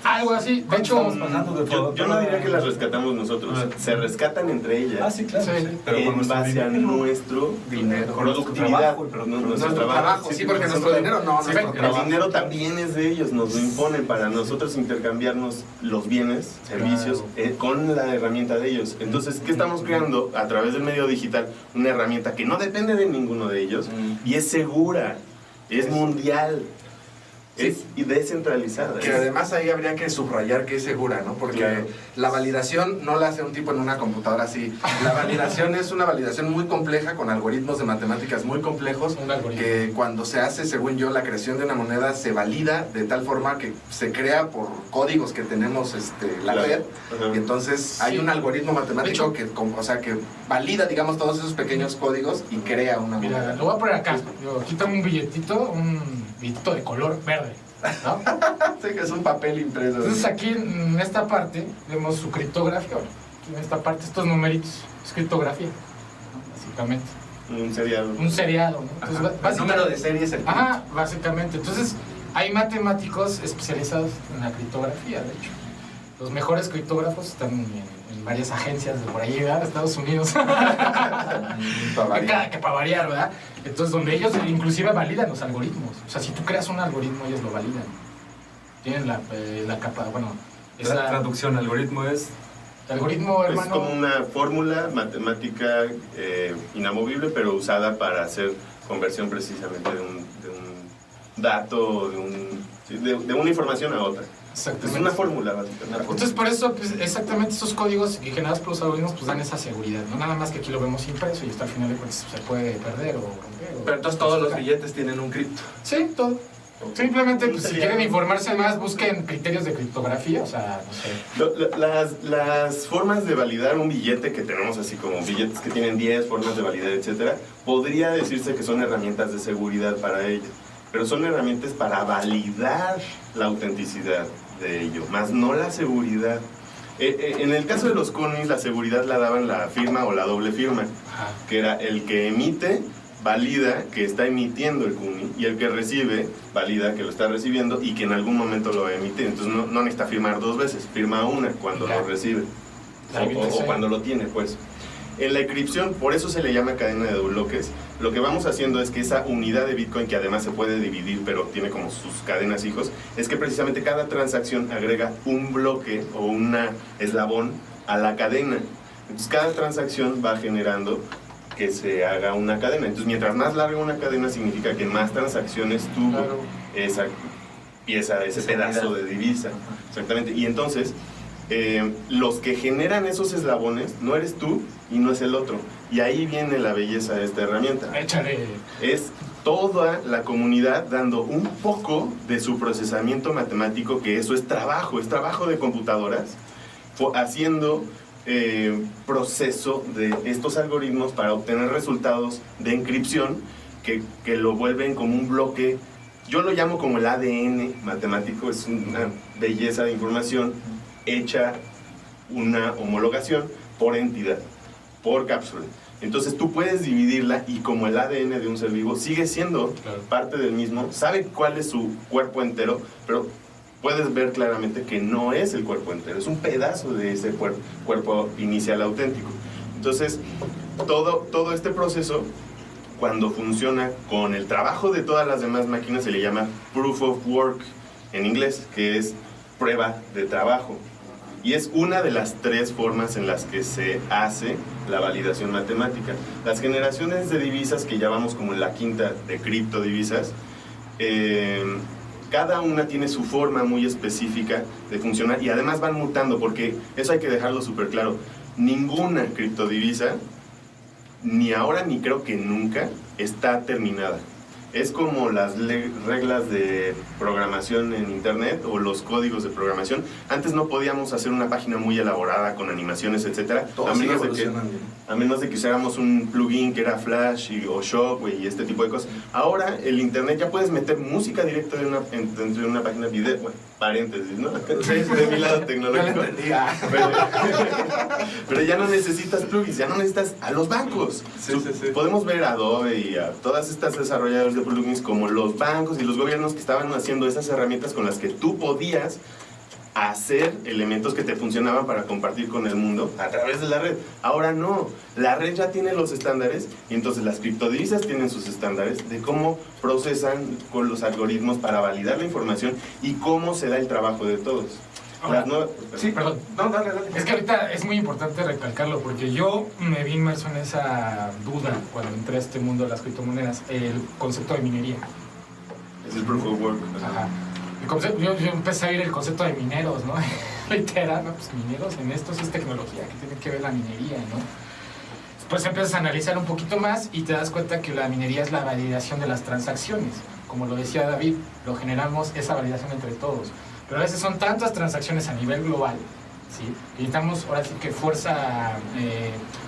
Algo así. De hecho, estamos pagando de Fobaproa. Yo no diría que las rescatamos nosotros, se rescatan entre ellas. Ah, sí, claro. Sí. Pero en con nuestro base a dinero. nuestro Dinero. productividad, Nuestro trabajo, sí, porque nuestro dinero no, Sí, nuestro el trabajo. dinero también es de ellos, nos lo imponen para nosotros intercambiarnos los bienes, servicios, con la herramienta de ellos. Entonces, ¿qué estamos creando a través del medio digital? Una herramienta que no depende de ninguno de ellos y es segura, es mundial, es descentralizada. Que además ahí habría que subrayar que es segura, ¿no? Porque Claro. la validación no la hace un tipo en una computadora así. La validación es una validación muy compleja, con algoritmos de matemáticas muy complejos, Un algoritmo. que cuando se hace, según yo, la creación de una moneda se valida de tal forma que se crea por códigos que tenemos la Claro. red. Ajá. Y entonces hay un algoritmo matemático que valida, digamos, todos esos pequeños códigos y crea una mira, moneda. lo voy a poner acá. Yo, quítame un billetito de color verde, ¿no? Sí, que es un papel impreso. Entonces aquí en esta parte vemos su criptografía. Aquí en esta parte estos numeritos es criptografía, ¿no? Básicamente. Un serial. Un seriado, ¿no? Entonces, El número de serie es el Ajá, básicamente. Entonces hay matemáticos especializados en la criptografía, de hecho. Los mejores criptógrafos están en varias agencias de por ahí, ¿verdad? Estados Unidos. Que para variar, ¿verdad? Entonces, donde ellos inclusive validan los algoritmos. O sea, si tú creas un algoritmo, ellos lo validan. Tienen la capa, bueno... La traducción, algoritmo es... El algoritmo, Es hermano... como una fórmula matemática inamovible, pero usada para hacer conversión precisamente de un dato, de una información a otra. Exactamente. Es una fórmula, básicamente. Entonces, por eso, pues, exactamente estos códigos que generados por los algoritmos, pues dan esa seguridad. No nada más que aquí lo vemos impreso y esto al final de cuentas se puede perder o romper. Pero entonces todos los billetes tienen un cripto. Sí, todo. Simplemente, pues, si quieren informarse más, busquen criterios de criptografía, o sea, no sé. Las formas de validar un billete que tenemos, así como billetes que tienen 10 formas de validar, etcétera, podría decirse que son herramientas de seguridad para ello, pero son herramientas para validar la autenticidad de ello, más no la seguridad. En el caso de los CUNYs, la seguridad la daban la firma o la doble firma, Ajá. que era el que emite valida que está emitiendo el CUNY y el que recibe valida que lo está recibiendo y que en algún momento lo va a emitir. Entonces no necesita firmar 2 veces, firma una cuando lo recibe o cuando lo tiene, pues. En la encripción, por eso se le llama cadena de bloques. Lo que vamos haciendo es que esa unidad de Bitcoin, que además se puede dividir, pero tiene como sus cadenas hijos, es que precisamente cada transacción agrega un bloque o un eslabón a la cadena. Entonces cada transacción va generando que se haga una cadena. Entonces mientras más larga una cadena significa que más transacciones tuvo esa pieza, ese pedazo de divisa. Exactamente. Y entonces los que generan esos eslabones no eres tú y no es el otro. Y ahí viene la belleza de esta herramienta. Échale. Es toda la comunidad dando un poco de su procesamiento matemático, que eso es trabajo de computadoras, haciendo proceso de estos algoritmos para obtener resultados de encripción que lo vuelven como un bloque. Yo lo llamo como el ADN matemático, es una belleza de información hecha una homologación por entidad, por cápsula. Entonces tú puedes dividirla y como el ADN de un ser vivo sigue siendo parte del mismo, sabe cuál es su cuerpo entero, pero puedes ver claramente que no es el cuerpo entero, es un pedazo de ese cuerpo inicial auténtico. Entonces todo este proceso, cuando funciona con el trabajo de todas las demás máquinas, se le llama proof of work en inglés, que es prueba de trabajo. Y es una de las 3 formas en las que se hace la validación matemática. Las generaciones de divisas, que ya vamos como en la 5ª de criptodivisas, cada una tiene su forma muy específica de funcionar y además van mutando, porque eso hay que dejarlo súper claro. Ninguna criptodivisa, ni ahora ni creo que nunca, está terminada. Es como las reglas de programación en internet o los códigos de programación. Antes no podíamos hacer una página muy elaborada con animaciones, etcétera, a menos de que usáramos un plugin que era Flash o Shockwave y este tipo de cosas. Ahora el internet ya puedes meter música directa dentro de una página de video, bueno, paréntesis, ¿no? De mi lado tecnológico. Pero ya no necesitas plugins, ya no necesitas a los bancos. Sí. Podemos ver a Adobe y a todas estas desarrolladoras de plugins como los bancos y los gobiernos que estaban haciendo esas herramientas con las que tú podías hacer elementos que te funcionaban para compartir con el mundo a través de la red. Ahora no, la red ya tiene los estándares y entonces las criptodivisas tienen sus estándares de cómo procesan con los algoritmos para validar la información y cómo se da el trabajo de todos. Sí, perdón. No, dale. Es que ahorita es muy importante recalcarlo porque yo me vi inmerso en esa duda cuando entré a este mundo de las criptomonedas, el concepto de minería. Es el proof of work. Ajá. Yo empecé a ver el concepto de mineros, ¿no? Literal, ¿no? Pues mineros en esto sí es tecnología, que tiene que ver la minería, ¿no? Después empiezas a analizar un poquito más y te das cuenta que la minería es la validación de las transacciones. Como lo decía David, lo generamos esa validación entre todos. Pero a veces son tantas transacciones a nivel global, ¿sí? Que necesitamos ahora sí que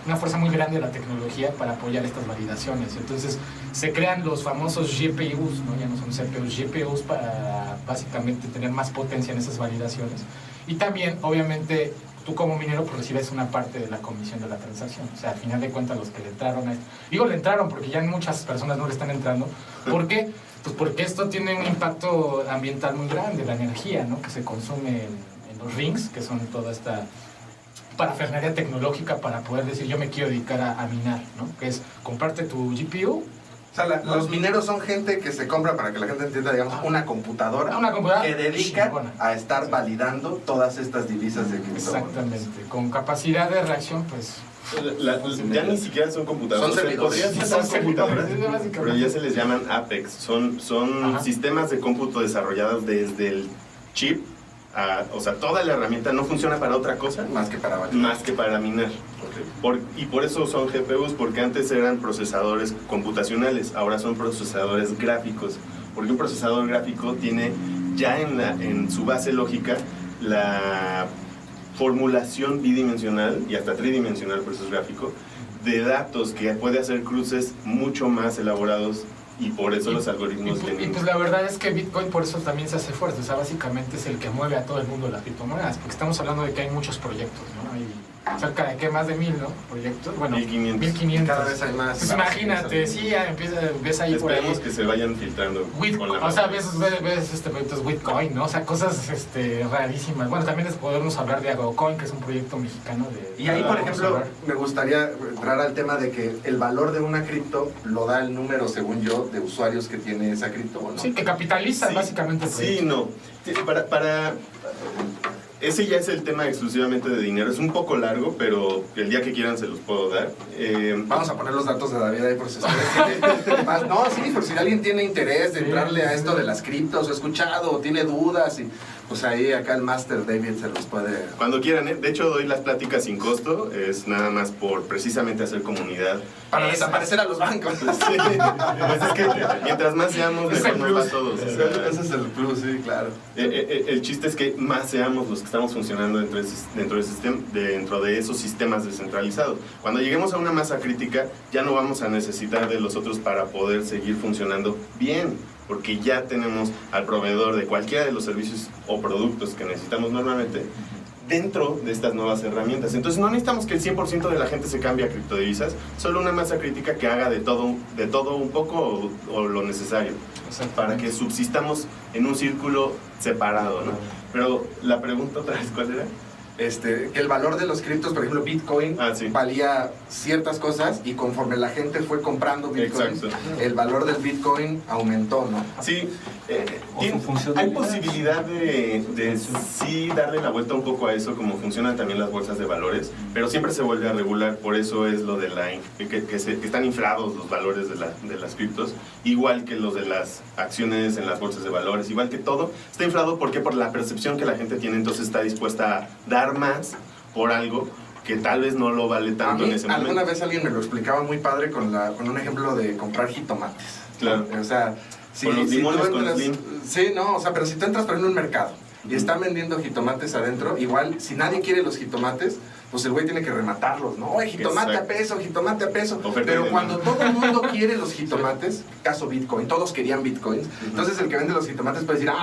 una fuerza muy grande de la tecnología para apoyar estas validaciones. Entonces se crean los famosos GPUs, ¿no? Ya no son CPUs, GPUs para básicamente tener más potencia en esas validaciones. Y también, obviamente, tú como minero pues recibes una parte de la comisión de la transacción. O sea, al final de cuentas los que le entraron a esto. Digo le entraron porque ya muchas personas no le están entrando. ¿Por qué? Pues porque esto tiene un impacto ambiental muy grande, la energía, ¿no? Que se consume en los rings, que son toda esta parafernalia tecnológica para poder decir yo me quiero dedicar a minar, ¿no? Que es comprarte tu GPU. O sea, los mineros son gente que se compra, para que la gente entienda, digamos, una computadora que dedica a estar validando todas estas divisas de criptomonedas. Exactamente, con capacidad de reacción, pues... ya ni siquiera son computadoras. Son servidores. Son computadoras, pero ya se les llaman APEX. Son sistemas de cómputo desarrollados desde el chip. O sea, toda la herramienta no funciona para otra cosa más que para minar. Y por eso son GPUs, porque antes eran procesadores computacionales, ahora son procesadores gráficos, porque un procesador gráfico tiene ya en su base lógica la formulación bidimensional y hasta tridimensional, por eso es gráfico, de datos que puede hacer cruces mucho más elaborados. Y por eso los algoritmos y pues la verdad es que Bitcoin por eso también se hace fuerte. O sea, básicamente es el que mueve a todo el mundo de las criptomonedas. Porque estamos hablando de que hay muchos proyectos, ¿no? Hay cerca de más de 1000, ¿no? Proyectos. Bueno, 1500. Cada vez hay más. Pues imagínate, sí, ya ves ahí por ahí. Esperemos que se vayan filtrando. O sea, ves proyectos Bitcoin, ¿no? O sea, cosas rarísimas. Bueno, también podemos hablar de AgroCoin, que es un proyecto mexicano de... Y ahí, por ejemplo, me gustaría entrar al tema de que el valor de una cripto lo da el número, según yo, de usuarios que tiene esa cripto, ¿o no? Sí, que capitaliza básicamente el proyecto. Sí, no. Ese ya es el tema exclusivamente de dinero. Es un poco largo, pero el día que quieran se los puedo dar. Vamos a poner los datos de David ahí por si no, sí, por si alguien tiene interés de entrarle a esto de las criptos, o ha escuchado, o tiene dudas, y pues ahí acá el Master David se los puede... Cuando quieran, ¿eh? De hecho, doy las pláticas sin costo. Es nada más por precisamente hacer comunidad. Para desaparecer a los bancos. Sí. Pues es que mientras más seamos, mejor nos va a todos. Ese es el plus, sí, claro. El chiste es que más seamos los que estamos funcionando dentro de esos sistemas descentralizados. Cuando lleguemos a una masa crítica, ya no vamos a necesitar de los otros para poder seguir funcionando bien, porque ya tenemos al proveedor de cualquiera de los servicios o productos que necesitamos normalmente dentro de estas nuevas herramientas. Entonces no necesitamos que el 100% de la gente se cambie a criptodivisas, solo una masa crítica que haga de todo un poco o lo necesario, para que subsistamos en un círculo separado, ¿no? Pero la pregunta otra vez, ¿cuál era? Que el valor de los criptos, por ejemplo, Bitcoin, sí, valía ciertas cosas y conforme la gente fue comprando Bitcoin, el valor del Bitcoin aumentó, ¿no? Sí, hay posibilidad de sí darle la vuelta un poco a eso, como funcionan también las bolsas de valores, pero siempre se vuelve a regular. Por eso es lo de que están inflados los valores de las criptos, igual que los de las acciones en las bolsas de valores, igual que todo está inflado. ¿Por qué? Por la percepción que la gente tiene. Entonces está dispuesta a dar más por algo que tal vez no lo vale tanto en ese momento. Alguna vez alguien me lo explicaba muy padre con un ejemplo de comprar jitomates. Claro. O sea, con los limones, con los lim. Sí, no, o sea, pero si tú entras por ejemplo en un mercado y están vendiendo jitomates adentro, igual, si nadie quiere los jitomates, pues el güey tiene que rematarlos, ¿no? Oye, jitomate a peso, jitomate a peso. Pero cuando todo el mundo quiere los jitomates, caso Bitcoin, todos querían Bitcoins, entonces el que vende los jitomates puede decir,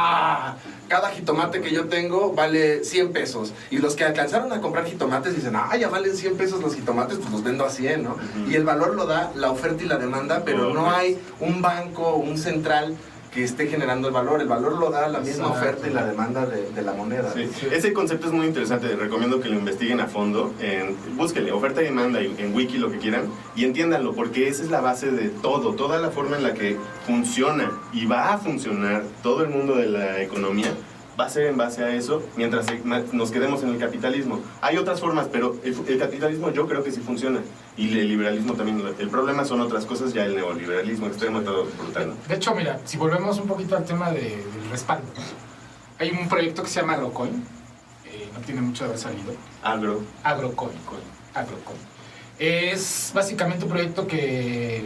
cada jitomate que yo tengo vale 100 pesos. Y los que alcanzaron a comprar jitomates dicen, ya valen 100 pesos los jitomates, pues los vendo a 100, ¿no? Y el valor lo da la oferta y la demanda, pero no hay un banco, un central que esté generando el valor lo da la misma oferta y la demanda de la moneda. Sí. Ese concepto es muy interesante, recomiendo que lo investiguen a fondo, búsquenle oferta y demanda en Wiki, lo que quieran, y entiéndanlo, porque esa es la base de todo, toda la forma en la que funciona y va a funcionar todo el mundo de la economía. Va a ser en base a eso mientras nos quedemos en el capitalismo. Hay otras formas, pero el capitalismo yo creo que sí funciona. Y el liberalismo también. El problema son otras cosas, ya el neoliberalismo extremo y todo brutal. De hecho, mira, si volvemos un poquito al tema del respaldo, hay un proyecto que se llama AgroCoin, no tiene mucho de haber salido. AgroCoin. Es básicamente un proyecto que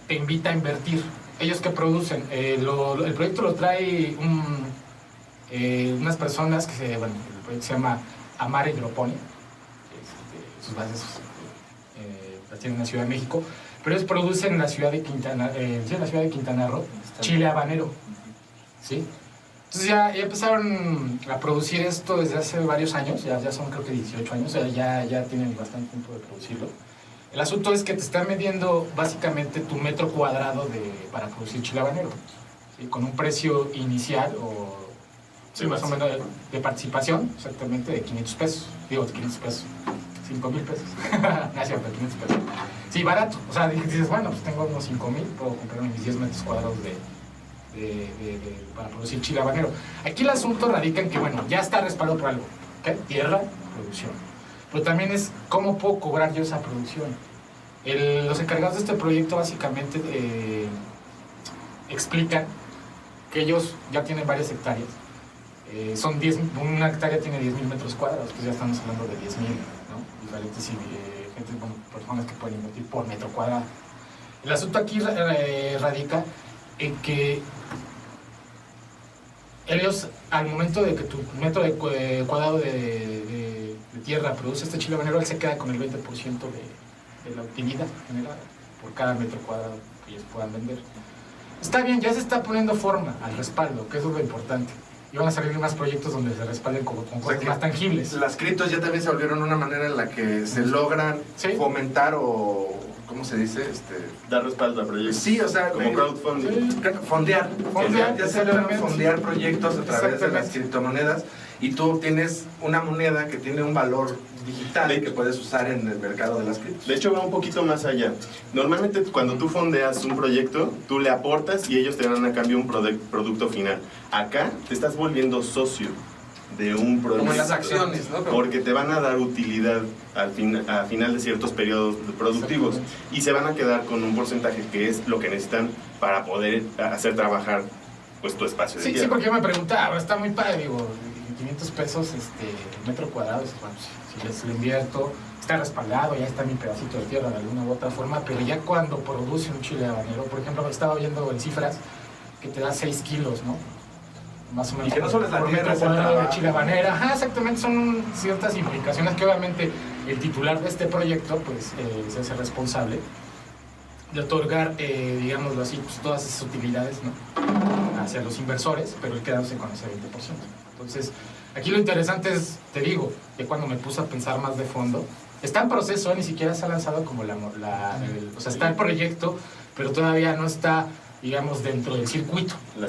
te invita a invertir. Ellos que producen, el proyecto lo trae unas personas el proyecto se llama Amara Hidroponía, sus bases las tienen en la Ciudad de México, pero ellos producen en la ciudad de Quintana Roo chile habanero, ¿sí? Entonces ya empezaron a producir esto desde hace varios años, ya son creo que 18 años, o sea, ya tienen bastante tiempo de producirlo. El asunto es que te están vendiendo básicamente tu metro cuadrado para producir chile habanero, ¿sí? Con un precio inicial más o menos de participación, exactamente, de 500 pesos. Digo, 500 pesos. 5,000 pesos. No es cierto, 500 pesos. Sí, barato. O sea, dices, bueno, pues tengo unos 5,000, puedo comprarme mis 10 metros cuadrados para producir chile habanero. Aquí el asunto radica en que, bueno, ya está respaldado por algo. ¿Okay? Tierra, producción. Pero también es cómo puedo cobrar yo esa producción. Los encargados de este proyecto básicamente explican que ellos ya tienen varias hectáreas. Una hectárea tiene 10,000 metros cuadrados, pues ya estamos hablando de 10,000, ¿no? Diferentes personas que pueden invertir por metro cuadrado. El asunto aquí radica en que ellos, al momento de que tu metro cuadrado de tierra produce este chile habanero, él se queda con el 20% de la utilidad generada por cada metro cuadrado que ellos puedan vender. Está bien, ya se está poniendo forma al respaldo, que eso es lo importante. y van a salir más proyectos donde se respalden con cosas más tangibles. Las criptos ya también se volvieron una manera en la que se logran fomentar o, ¿cómo se dice? Dar respaldo a proyectos. Sí, o sea, como crowdfunding. Fondear. Ya se logran fondear proyectos a través de las criptomonedas y tú obtienes una moneda que tiene un valor digital que puedes usar en el mercado de las criptos. De hecho, va un poquito más allá. Normalmente, cuando tú fondeas un proyecto, tú le aportas y ellos te dan a cambio un producto final. Acá te estás volviendo socio de un producto. Como en las acciones, ¿no? Porque te van a dar utilidad a final de ciertos periodos productivos y se van a quedar con un porcentaje que es lo que necesitan para poder hacer trabajar pues tu espacio de tierra. Sí, porque yo me preguntaba, está muy padre, digo, 500 pesos metro cuadrado, bueno, si les lo invierto, está respaldado, ya está mi pedacito de tierra de alguna u otra forma, pero ya cuando produce un chile habanero, por ejemplo, me estaba viendo en cifras que te da 6 kilos, ¿no? Más o menos. Y que no solo es la tierra, es el de trabajo. chile habanera. Ajá, exactamente, son ciertas implicaciones que obviamente el titular de este proyecto pues se hace responsable de otorgar, digámoslo así, pues, todas esas utilidades, ¿no?, hacia los inversores, pero él quedándose con ese 20%. Entonces, aquí lo interesante es, te digo, que cuando me puse a pensar más de fondo, está en proceso, ni siquiera se ha lanzado como o sea, está el proyecto, pero todavía no está, digamos, dentro del circuito. La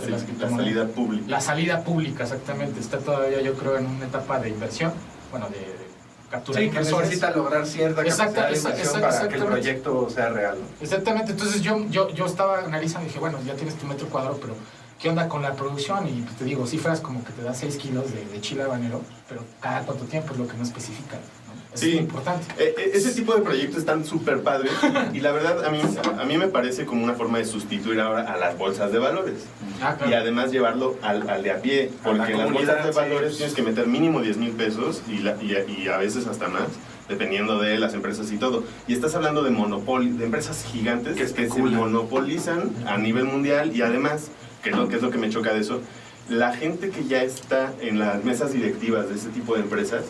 salida pública. La salida pública, exactamente. Está todavía, yo creo, en una etapa de inversión, bueno, de captura de Sí, que inversores. necesita lograr cierta capacidad de inversión para que el proyecto sea real, ¿no? Exactamente, entonces yo estaba analizando y dije, bueno, ya tienes tu metro cuadrado, pero ¿qué onda con la producción? Y pues, te digo, cifras como que te da 6 kilos de chile habanero, pero cada cuánto tiempo es lo que no especifica, ¿no? Es muy importante. Ese tipo de proyectos están súper padres y la verdad a mí me parece como una forma de sustituir ahora a las bolsas de valores. Claro. Y además llevarlo al de a pie, porque en las bolsas de valores tienes que meter mínimo 10,000 pesos y a veces hasta más, dependiendo de las empresas y todo. Y estás hablando de monopolio, de empresas gigantes que se monopolizan a nivel mundial y además, ¿qué es lo que me choca de eso? La gente que ya está en las mesas directivas de ese tipo de empresas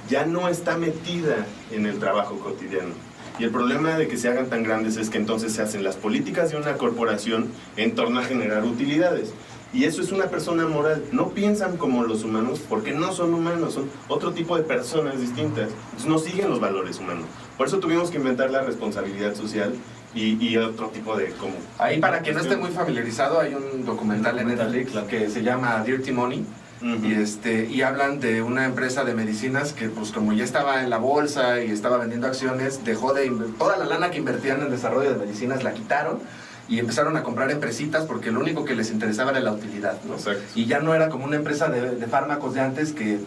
ya no está metida en el trabajo cotidiano. Y el problema de que se hagan tan grandes es que entonces se hacen las políticas de una corporación en torno a generar utilidades. Y eso es una persona moral. No piensan como los humanos porque no son humanos, son otro tipo de personas distintas. Entonces no siguen los valores humanos. Por eso tuvimos que inventar la responsabilidad social y otro tipo de... como Ahí, para quien no esté muy familiarizado, hay un documental en Netflix que se llama Dirty Money. Y hablan de una empresa de medicinas que, pues, como ya estaba en la bolsa y estaba vendiendo acciones, dejó de toda la lana que invertían en desarrollo de medicinas la quitaron y empezaron a comprar empresitas porque lo único que les interesaba era la utilidad, ¿no? Exacto. Y ya no era como una empresa de fármacos de antes que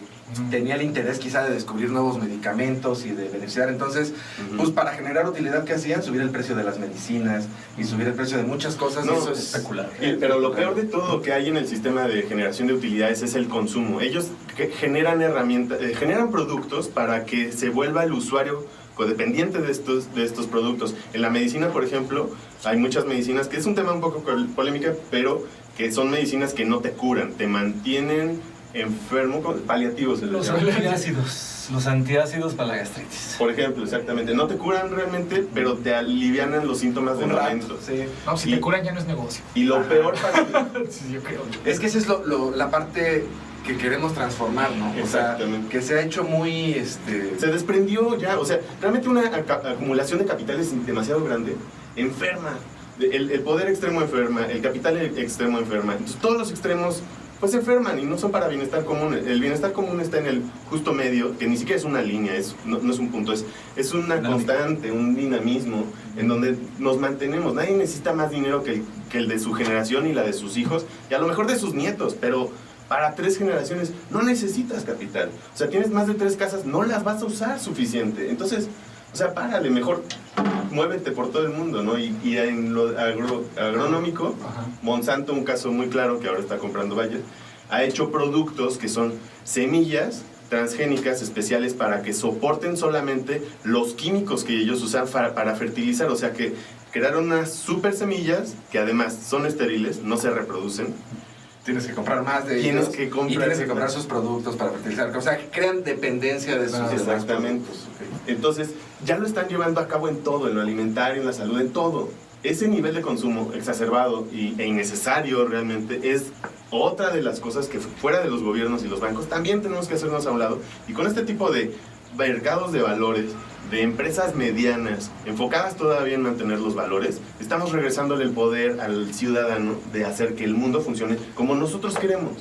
tenía el interés quizá de descubrir nuevos medicamentos y de beneficiar. Entonces, pues para generar utilidad, ¿qué hacían? Subir el precio de las medicinas y subir el precio de muchas cosas. No, eso es especular. Pero lo peor de todo que hay en el sistema de generación de utilidades es el consumo. Ellos generan herramientas, generan productos para que se vuelva el usuario codependiente de estos productos. En la medicina, por ejemplo, hay muchas medicinas, que es un tema un poco polémica, pero que son medicinas que no te curan, te mantienen enfermo, paliativos. Los antiácidos para la gastritis. Por ejemplo, exactamente. No te curan realmente, pero te alivianan los síntomas de momento. Sí. No, si te curan ya no es negocio. Y lo peor Sí, yo creo. Es que esa es la parte que queremos transformar, ¿no? O sea, Exactamente. que se ha hecho muy... Se desprendió ya, o sea, realmente una acumulación de capitales demasiado grande enferma. El poder extremo enferma, el capital extremo enferma. Entonces todos los extremos pues se enferman y no son para bienestar común. El bienestar común está en el justo medio, que ni siquiera es una línea, no es un punto, es una constante, un dinamismo en donde nos mantenemos. Nadie necesita más dinero que el de su generación y la de sus hijos y a lo mejor de sus nietos, pero para 3 generaciones no necesitas capital. O sea, tienes más de 3 casas, no las vas a usar suficiente. Entonces, o sea, párale, mejor muévete por todo el mundo, ¿no? Y en lo agronómico, Monsanto, un caso muy claro que ahora está comprando Bayer, ha hecho productos que son semillas transgénicas especiales para que soporten solamente los químicos que ellos usan para fertilizar. O sea, que crearon unas super semillas que además son estériles, no se reproducen. Tienes que comprar más de Tienes ellos que comprar, y tienes que comprar sus productos para fertilizar. O sea, que crean dependencia de sus demás Exactamente. productos. Entonces, ya lo están llevando a cabo en todo, en lo alimentario, en la salud, en todo. Ese nivel de consumo exacerbado e innecesario realmente es otra de las cosas que fuera de los gobiernos y los bancos también tenemos que hacernos a un lado, y con este tipo de mercados de valores, de empresas medianas, enfocadas todavía en mantener los valores, estamos regresándole el poder al ciudadano de hacer que el mundo funcione como nosotros queremos.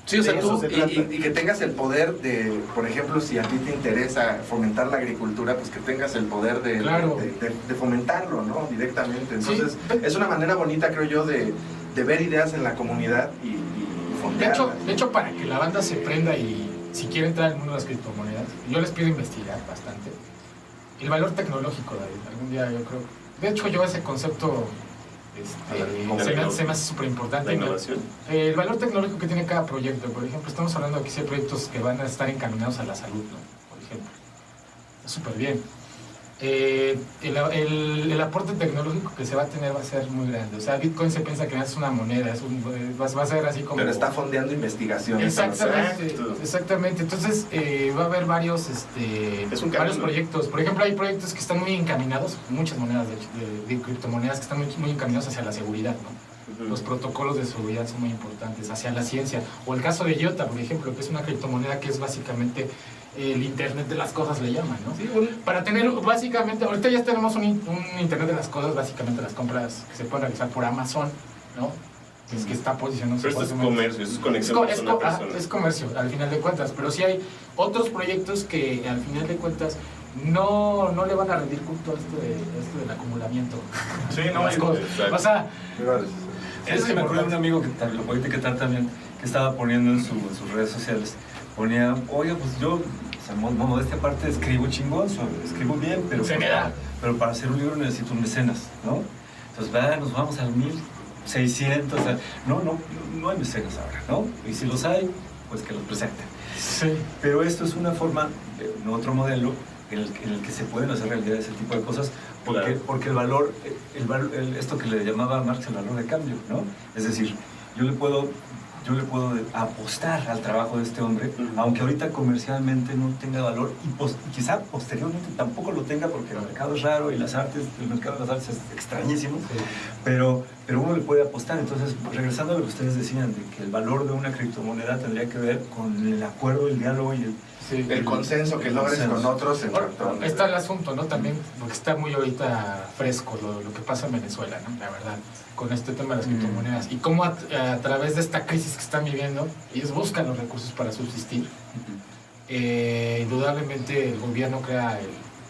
Sí, o sea, De eso tú, se trata. y que tengas el poder de, por ejemplo, si a ti te interesa fomentar la agricultura, pues que tengas el poder de, Claro. de fomentarlo, ¿no? Directamente. Entonces, Sí. es una manera bonita, creo yo, de ver ideas en la comunidad y fondearlas. De hecho, para que la banda se prenda y si quiere entrar al mundo de las criptomonedas, yo les pido investigar bastante. El valor tecnológico, David, algún día yo creo. De hecho, yo ese concepto se me hace súper importante. La innovación. El valor tecnológico que tiene cada proyecto. Por ejemplo, estamos hablando de que sí hay proyectos que van a estar encaminados a la salud, ¿no? Por ejemplo. Está súper bien. El aporte tecnológico que se va a tener va a ser muy grande. O sea, Bitcoin se piensa que es una moneda, va a ser así como... Pero está fondeando investigación. Exactamente. Entonces, va a haber varios proyectos. Por ejemplo, hay proyectos que están muy encaminados, muchas monedas de criptomonedas que están muy encaminados hacia la seguridad, ¿no? Los protocolos de seguridad son muy importantes, hacia la ciencia. O el caso de IOTA, por ejemplo, que es una criptomoneda que es básicamente el Internet de las cosas, le llaman, ¿no? Sí, bueno. Para tener, básicamente, ahorita ya tenemos un Internet de las cosas, básicamente las compras que se pueden realizar por Amazon, ¿no? Es que está posicionado. Pero esto es comercio, eso es conexión persona a persona. Es comercio, al final de cuentas. Pero sí hay otros proyectos que, al final de cuentas, no le van a rendir culto a esto del acumulamiento. Sí, no, las cosas. O sea, es que me acuerdo de un amigo que lo voy a etiquetar también, que estaba poniendo en sus redes sociales, ponía, oiga, pues yo, o sea, modestia aparte, escribo chingón, escribo bien, pero para hacer un libro necesito un mecenas, ¿no? Entonces, nos vamos al 1600, o sea, no hay mecenas ahora, ¿no? Y si los hay, pues que los presenten. Sí. Pero esto es una forma, otro modelo, en el que se pueden hacer realidad ese tipo de cosas, porque el valor, esto que le llamaba Marx el valor de cambio, ¿no? Es decir, yo le puedo apostar al trabajo de este hombre, aunque ahorita comercialmente no tenga valor y quizá posteriormente tampoco lo tenga porque el mercado es raro y el mercado de las artes es extrañísimo, sí. pero uno le puede apostar. Entonces, regresando a lo que ustedes decían, de que el valor de una criptomoneda tendría que ver con el acuerdo, el diálogo y el consenso que logres con otros. Ahí está el asunto, ¿no? También, porque está muy ahorita fresco lo que pasa en Venezuela, ¿no? La verdad, con este tema de las criptomonedas. Y cómo a través de esta crisis que están viviendo, ellos buscan los recursos para subsistir. Indudablemente el gobierno crea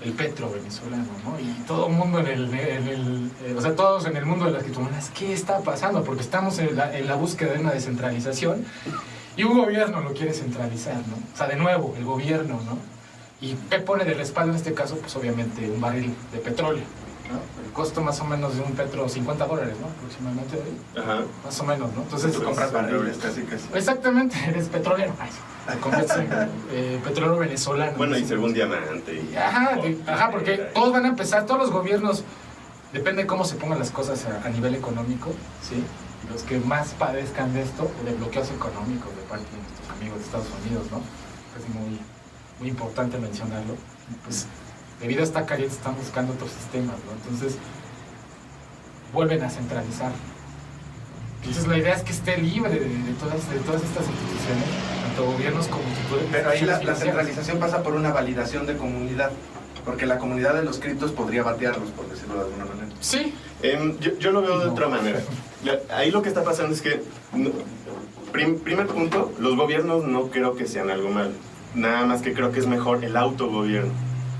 el petro venezolano, ¿no? Y todo el mundo o sea, todos en el mundo de las criptomonedas, ¿qué está pasando? Porque estamos en la búsqueda de una descentralización. Y un gobierno lo quiere centralizar, ¿no? O sea, de nuevo, el gobierno, ¿no? ¿Y qué pone de respaldo en este caso? Pues obviamente un barril de petróleo, ¿no? El costo más o menos de un petro, $50, ¿no? Aproximadamente hoy. Ajá. Más o menos, ¿no? Entonces tú compras barriles, casi. Exactamente, eres petrolero. Te conviertes en petróleo venezolano. Bueno, ¿no? y según diamante. Ajá, porque todos van a empezar, todos los gobiernos, depende de cómo se pongan las cosas a nivel económico, ¿sí? Los que más padezcan de esto, de bloqueos económicos de parte de nuestros amigos de Estados Unidos, ¿no? Es muy importante mencionarlo. Pues debido a esta carencia están buscando otros sistemas, ¿no? Entonces vuelven a centralizar. Entonces la idea es que esté libre de todas estas instituciones, tanto gobiernos como instituciones. Pero ahí la centralización pasa por una validación de comunidad, porque la comunidad de los criptos podría batearlos, por decirlo de alguna manera. Sí. Yo lo veo de otra manera. Ahí lo que está pasando es que, primer punto, los gobiernos no creo que sean algo malo. Nada más que creo que es mejor el autogobierno.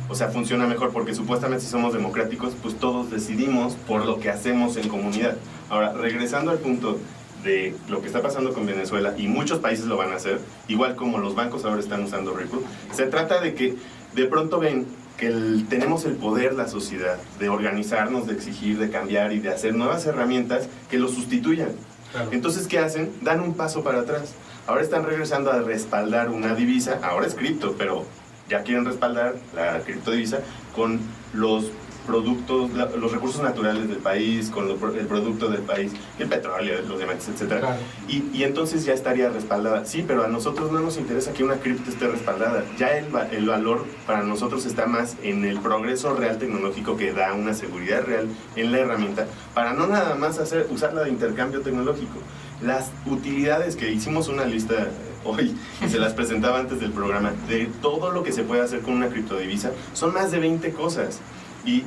O sea, funciona mejor porque supuestamente si somos democráticos, pues todos decidimos por lo que hacemos en comunidad. Ahora, regresando al punto de lo que está pasando con Venezuela, y muchos países lo van a hacer, igual como los bancos ahora están usando Ripple, se trata de que de pronto ven que tenemos el poder, la sociedad, de organizarnos, de exigir, de cambiar y de hacer nuevas herramientas que lo sustituyan. Claro. Entonces, ¿qué hacen? Dan un paso para atrás. Ahora están regresando a respaldar una divisa, ahora es cripto, pero ya quieren respaldar la criptodivisa con los productos, los recursos naturales del país, con el producto del país, el petróleo, los diamantes, etc. Claro. Y entonces ya estaría respaldada. Sí, pero a nosotros no nos interesa que una cripto esté respaldada. Ya el valor para nosotros está más en el progreso real tecnológico que da una seguridad real en la herramienta, para no nada más usarla de intercambio tecnológico. las utilidades, que hicimos una lista hoy y se las presentaba antes del programa, de todo lo que se puede hacer con una criptodivisa, son más de 20 cosas. Y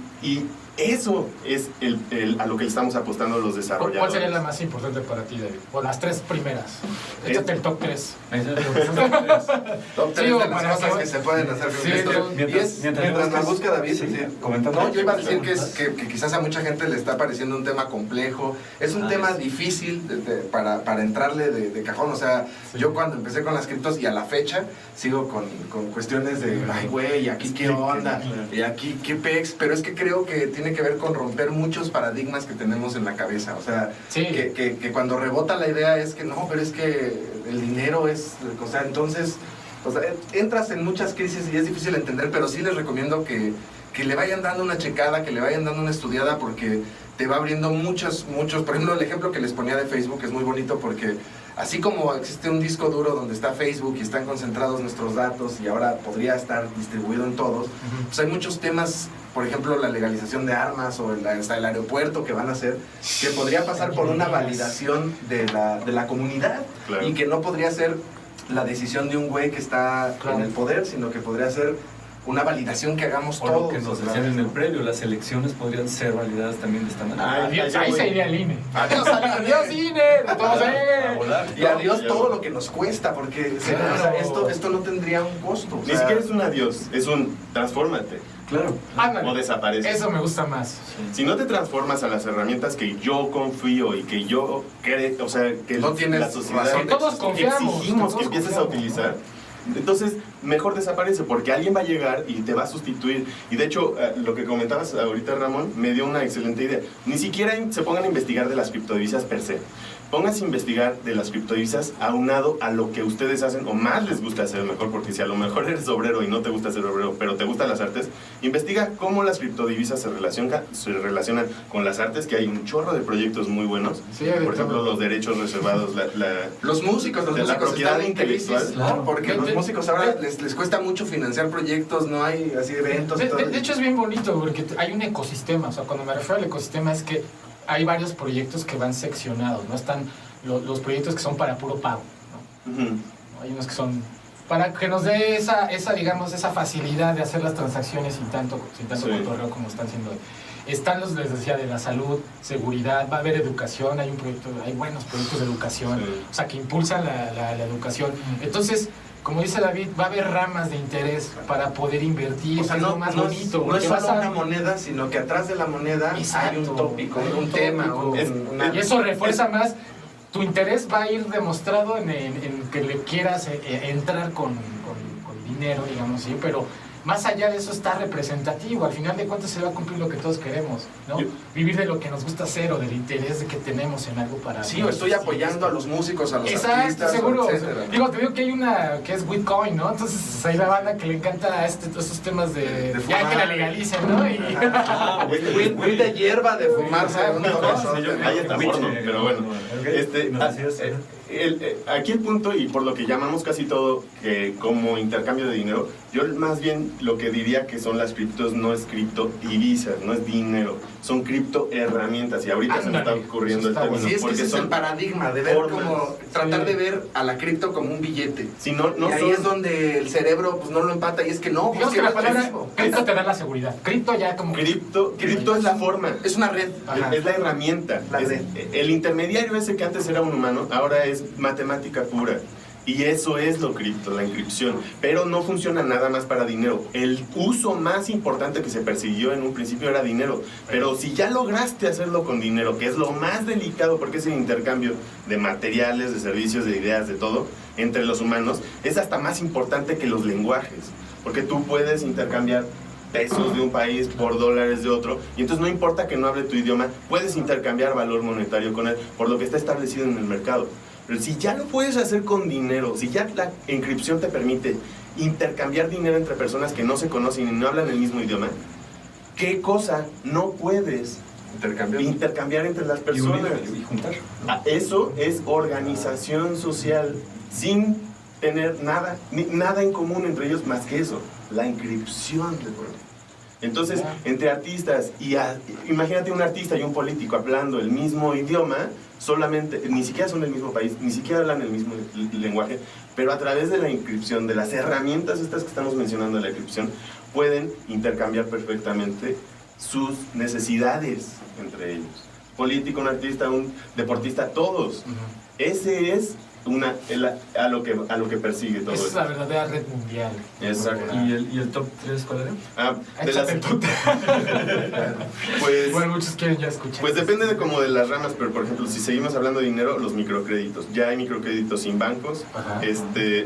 eso es a lo que le estamos apostando los desarrolladores. ¿Cuál sería la más importante para ti, David? O las 3 primeras. Échate el top 3. Top 3 de las cosas que se pueden hacer con esto. Mientras nos busca David, comentando. No, yo iba a decir que quizás a mucha gente le está pareciendo un tema complejo. Es un tema difícil para entrarle de cajón. O sea, yo cuando empecé con las criptos y a la fecha sigo con cuestiones de, ay güey, aquí qué onda, y aquí qué pex. Pero es que creo que tiene que ver con romper muchos paradigmas que tenemos en la cabeza. O sea, que cuando rebota la idea es que no, pero es que el dinero es, o sea, entonces, o sea, entras en muchas crisis y es difícil entender, pero sí les recomiendo que le vayan dando una checada, que le vayan dando una estudiada, porque te va abriendo muchos, por ejemplo, el ejemplo que les ponía de Facebook es muy bonito, porque así como existe un disco duro donde está Facebook y están concentrados nuestros datos y ahora podría estar distribuido en todos, pues hay muchos temas, por ejemplo, la legalización de armas o hasta el aeropuerto que van a hacer, que podría pasar por una validación de la comunidad, claro, y que no podría ser la decisión de un güey que está en el poder, sino que podría ser una validación que hagamos todos. Lo que nos decían en el previo, las elecciones podrían ser validadas también de esta manera. Ahí se iría el INE. Adiós INE. Y adiós todo lo que nos cuesta, porque claro, o sea, esto no tendría un costo. Ni siquiera es un adiós, es un transfórmate. Claro. O desaparece. Eso me gusta más. Si no te transformas a las herramientas que yo confío y que yo creo, o sea, que no tienes la sociedad razón, todos confiamos, exigimos que empieces a utilizar, entonces mejor desaparece, porque alguien va a llegar y te va a sustituir. Y de hecho, lo que comentabas ahorita, Ramón, me dio una excelente idea. Ni siquiera se pongan a investigar de las criptodivisas per se. Pónganse a investigar de las criptodivisas aunado a lo que ustedes hacen o más les gusta hacer, mejor, porque si a lo mejor eres obrero y no te gusta ser obrero, pero te gustan las artes, investiga cómo las criptodivisas se relacionan con las artes, que hay un chorro de proyectos muy buenos. Sí, por ejemplo, los derechos reservados, los músicos la propiedad intelectual. Claro, porque los músicos ahora les cuesta mucho financiar proyectos, no hay así eventos. De hecho es bien bonito porque hay un ecosistema. O sea, cuando me refiero al ecosistema es que hay varios proyectos que van seccionados, ¿no? Están los proyectos que son para puro pago, ¿no? Hay unos que son para que nos dé digamos, esa facilidad de hacer las transacciones sin tanto cotorreo como están haciendo hoy. Están los, les decía, de la salud, seguridad, va a haber educación, hay buenos proyectos de educación, o sea, que impulsan la educación. Entonces, como dice David, va a haber ramas de interés para poder invertir, o sea, no, más bonito. No es solo una moneda, sino que atrás de la moneda hay un tópico, un tema. Y eso refuerza más. Tu interés va a ir demostrado en que le quieras entrar con dinero, digamos, ¿sí? Pero más allá de eso está representativo. Al final de cuentas se va a cumplir lo que todos queremos, ¿no? Vivir de lo que nos gusta hacer o del interés que tenemos en algo para... Sí, o estoy apoyando a los músicos, a los artistas, seguro. Etcétera. Digo, te digo que hay una que es Bitcoin, ¿no? Entonces hay la banda que le encanta estos temas de ya que la legalicen, ¿no? Weed de hierba, de fumarse. Ahí está porno, pero bueno. Aquí el punto, y por lo que llamamos casi todo como intercambio de dinero, yo más bien lo que diría que son las criptos no es criptodivisas, no es dinero, son criptoherramientas, y ahorita se me está ocurriendo el término. Sí, es que ese es el paradigma de ver como, tratar de ver a la cripto como un billete. Si no y ahí es donde el cerebro pues no lo empata, y es que no. Digamos que la palabra cripto te da la seguridad. Cripto ya como... Cripto es la forma. Es una red. Es la herramienta. El intermediario ese que antes era un humano, ahora es matemática pura. Y eso es lo cripto, la inscripción. Pero no funciona nada más para dinero. El uso más importante que se persiguió en un principio era dinero. Pero si ya lograste hacerlo con dinero, que es lo más delicado, porque es el intercambio de materiales, de servicios, de ideas, de todo, entre los humanos, es hasta más importante que los lenguajes. Porque tú puedes intercambiar pesos de un país por dólares de otro, y entonces no importa que no hable tu idioma, puedes intercambiar valor monetario con él, por lo que está establecido en el mercado. Pero si ya lo puedes hacer con dinero, si ya la encripción te permite intercambiar dinero entre personas que no se conocen y no hablan el mismo idioma, ¿qué cosa no puedes intercambiar entre las personas? Y juntar. Eso es organización social, sin tener nada en común entre ellos más que eso, la inscripción de prueba. Entonces, entre artistas imagínate un artista y un político hablando el mismo idioma, solamente, ni siquiera son del mismo país, ni siquiera hablan el mismo lenguaje, pero a través de la encripción, de las herramientas estas que estamos mencionando de la encripción, pueden intercambiar perfectamente sus necesidades entre ellos. Político, un artista, un deportista, todos. Ese es a lo que persigue todo eso. Es la verdadera red mundial. Exacto. ¿Y el top 3 cuál era? Pues, bueno, muchos quieren ya escuchar. Pues depende de las ramas, pero por ejemplo, si seguimos hablando de dinero, los microcréditos. Ya hay microcréditos sin bancos.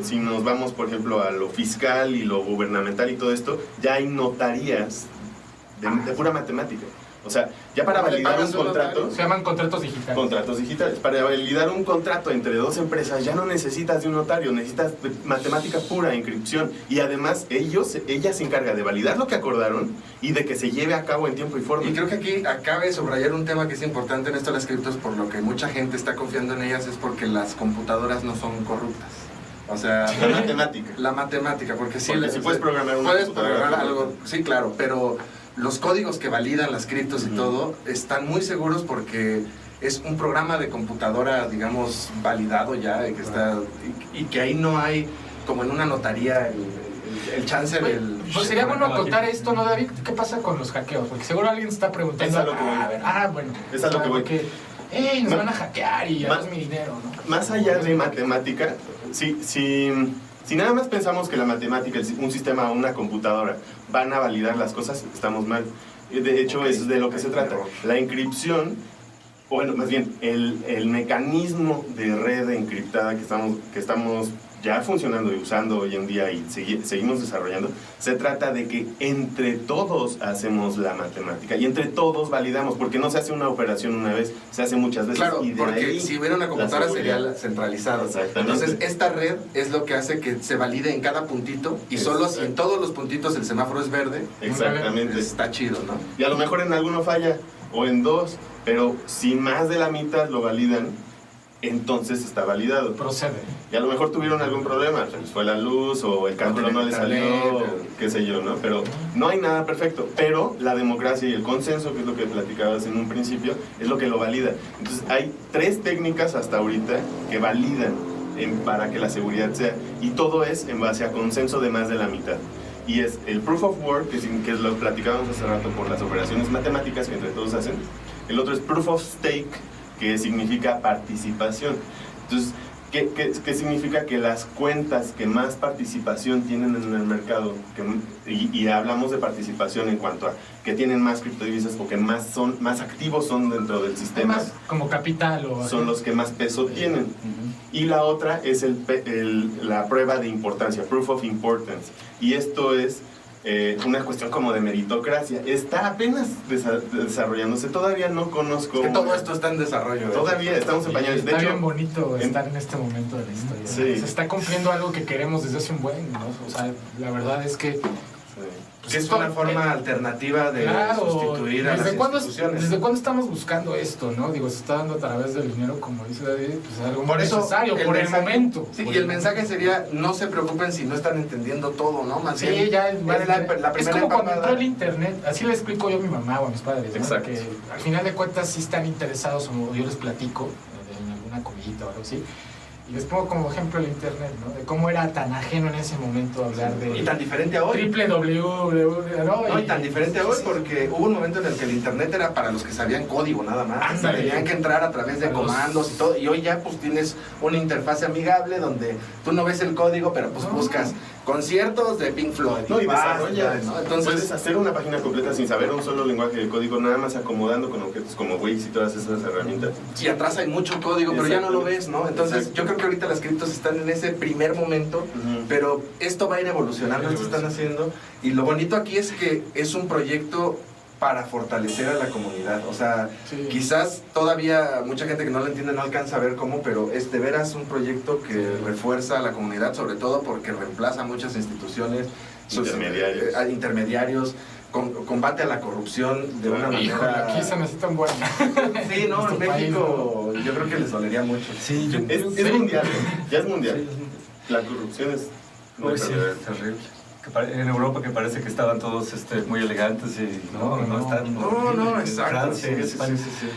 Si nos vamos, por ejemplo, a lo fiscal y lo gubernamental y todo esto, ya hay notarías de pura matemática. O sea, ya para validar un contrato... Se llaman contratos digitales. Contratos digitales. Para validar un contrato entre dos empresas ya no necesitas de un notario, necesitas matemática pura, encripción. Y además ella se encarga de validar lo que acordaron y de que se lleve a cabo en tiempo y forma. Y creo que aquí acabe de subrayar un tema que es importante en esto de las criptos, por lo que mucha gente está confiando en ellas, es porque las computadoras no son corruptas. O sea, la matemática, porque sí, si puedes programar algo, sí, claro, pero los códigos que validan las criptos y todo están muy seguros porque es un programa de computadora, digamos, validado ya, y que ahí no hay, como en una notaría, el chance del... Pues sería bueno acotar esto, ¿no, David? ¿Qué pasa con los hackeos? Porque seguro alguien está preguntando. Bueno. Es a lo que voy. Nos van a hackear y ya es mi dinero, ¿no? Más allá de matemática, si nada más pensamos que la matemática, un sistema o una computadora van a validar las cosas, estamos mal. De hecho, es de lo que se trata. La encripción, bueno, más bien, el mecanismo de red encriptada que estamos ya funcionando y usando hoy en día y seguimos desarrollando, se trata de que entre todos hacemos la matemática y entre todos validamos, porque no se hace una operación una vez, se hace muchas veces. Claro, y porque si hubiera una computadora sería centralizada. Exactamente. Entonces, esta red es lo que hace que se valide en cada puntito y solo si en todos los puntitos el semáforo es verde, exactamente, está chido, ¿no? Y a lo mejor en alguno falla, o en dos, pero si más de la mitad lo validan, entonces está validado. Procede. Y a lo mejor tuvieron algún problema, se les fue la luz o el cálculo no les salió, qué sé yo, ¿no? Pero no hay nada perfecto. Pero la democracia y el consenso, que es lo que platicabas en un principio, es lo que lo valida. Entonces hay 3 técnicas hasta ahorita que validan para que la seguridad sea. Y todo es en base a consenso de más de la mitad. Y es el proof of work, que es lo que platicábamos hace rato por las operaciones matemáticas que entre todos hacen. El otro es proof of stake, que significa participación. Entonces, ¿qué significa? Que las cuentas que más participación tienen en el mercado, y hablamos de participación en cuanto a que tienen más criptodivisas o que más activos son dentro del sistema, más como capital son los que más peso tienen. Y la otra es la prueba de importancia, proof of importance. Y esto es una cuestión como de meritocracia. Está apenas desarrollándose. Todavía no conozco... Es que todo esto está en desarrollo. Todavía estamos en pañales. Está bien bonito estar en este momento de la historia. Sí. Se está cumpliendo algo que queremos desde hace un buen, ¿no? O sea, la verdad es que... Pues es una forma alternativa de sustituir a las instituciones. ¿Desde cuándo estamos buscando esto, no? Digo, se está dando a través del dinero, como dice David, pues algo por eso, necesario, por el momento. Sí, y el mensaje sería, no se preocupen si no están entendiendo todo, ¿no? Más sí, bien, ya es la es como cuando entró el internet, así le explico yo a mi mamá o a mis padres, ¿no? Exacto. Que al final de cuentas sí están interesados, o yo les platico en alguna comidita o algo así. Y les pongo como ejemplo el internet, ¿no? De cómo era tan ajeno en ese momento hablar de... Y tan diferente a hoy. ¿no? Y tan diferente a hoy porque hubo un momento en el que el internet era para los que sabían código nada más. Tenían que entrar a través de comandos y todo. Y hoy ya pues tienes una interfaz amigable donde tú no ves el código, pero pues buscas conciertos de Pink Floyd. No, y desarrollas, ¿no? Entonces, puedes hacer una página completa sin saber un solo lenguaje de código, nada más acomodando con objetos como Wix y todas esas herramientas. Y atrás hay mucho código, pero ya no lo ves, ¿no? Entonces, yo creo que ahorita las criptos están en ese primer momento, pero esto va a ir evolucionando, esto están haciendo. Y lo bonito aquí es que es un proyecto para fortalecer a la comunidad. O sea, quizás todavía mucha gente que no lo entiende no alcanza a ver cómo, pero es de veras un proyecto que refuerza a la comunidad, sobre todo porque reemplaza a muchas instituciones, intermediarios, combate a la corrupción de una manera... Aquí se necesitan buenas. Sí, no, en México yo creo que les dolería mucho. Sí, es mundial, ya es mundial. La corrupción es terrible. en Europa que parece que estaban todos muy elegantes y no están. No, exacto. Francia, España. Sí.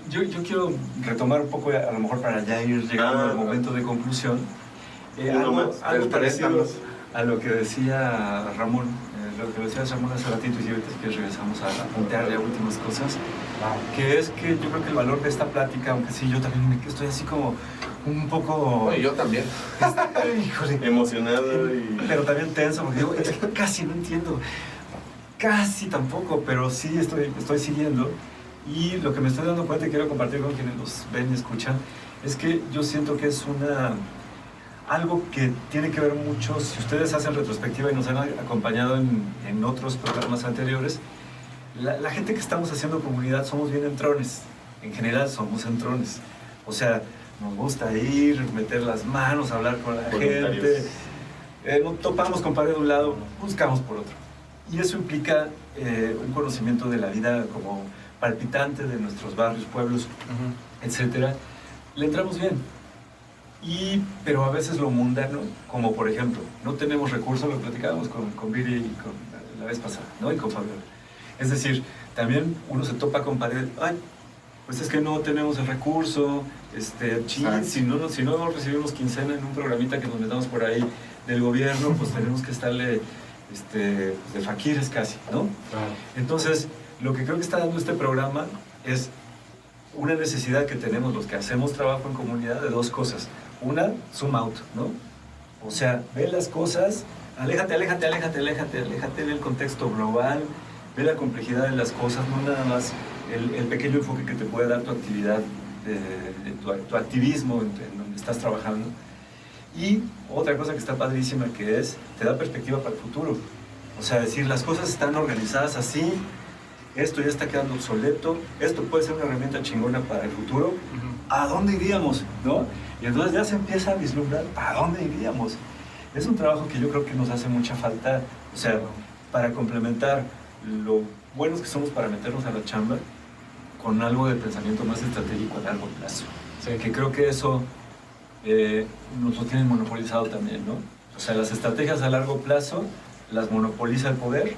Yo quiero retomar un poco, a lo mejor para ya ir llegando al momento de conclusión, algo parecido a lo que decía Ramón, hace ratito, y ahorita que regresamos a plantear ya últimas cosas, que es que yo creo que el valor de esta plática, aunque sí, yo también estoy así como un poco... Yo también. Híjole. Emocionado pero también tenso, porque digo, es que casi no entiendo, casi tampoco, pero sí estoy siguiendo. Y lo que me estoy dando cuenta y quiero compartir con quienes nos ven y escuchan, es que yo siento que es algo que tiene que ver mucho, si ustedes hacen retrospectiva y nos han acompañado en otros programas anteriores, la gente que estamos haciendo comunidad somos bien entrones, en general somos entrones, o sea, nos gusta ir, meter las manos, hablar con la gente, no topamos con pared de un lado, buscamos por otro, y eso implica un conocimiento de la vida como palpitante de nuestros barrios, pueblos, etcétera. Le entramos bien. Pero a veces lo mundano, como por ejemplo, no tenemos recursos, lo platicábamos con Viri y la vez pasada, ¿no? Y con Fabiola. Es decir, también uno se topa con pared, pues es que no tenemos el recurso, si no recibimos quincena en un programita que nos metamos por ahí del gobierno, pues tenemos que estarle de faquires casi, ¿no? Claro. Entonces, lo que creo que está dando este programa es una necesidad que tenemos los que hacemos trabajo en comunidad de dos cosas. Una, zoom out, ¿no? O sea, ve las cosas, aléjate del contexto global, ve la complejidad de las cosas, no nada más el pequeño enfoque que te puede dar tu actividad, tu activismo en donde estás trabajando. Y otra cosa que está padrísima que te da perspectiva para el futuro. O sea, decir, las cosas están organizadas así, esto ya está quedando obsoleto, esto puede ser una herramienta chingona para el futuro, ¿a dónde iríamos? ¿No? Y entonces ya se empieza a vislumbrar, ¿a dónde iríamos? Es un trabajo que yo creo que nos hace mucha falta, o sea, para complementar lo buenos que somos para meternos a la chamba con algo de pensamiento más estratégico a largo plazo. Sí. Que creo que eso nos lo tienen monopolizado también, ¿no? O sea, las estrategias a largo plazo las monopoliza el poder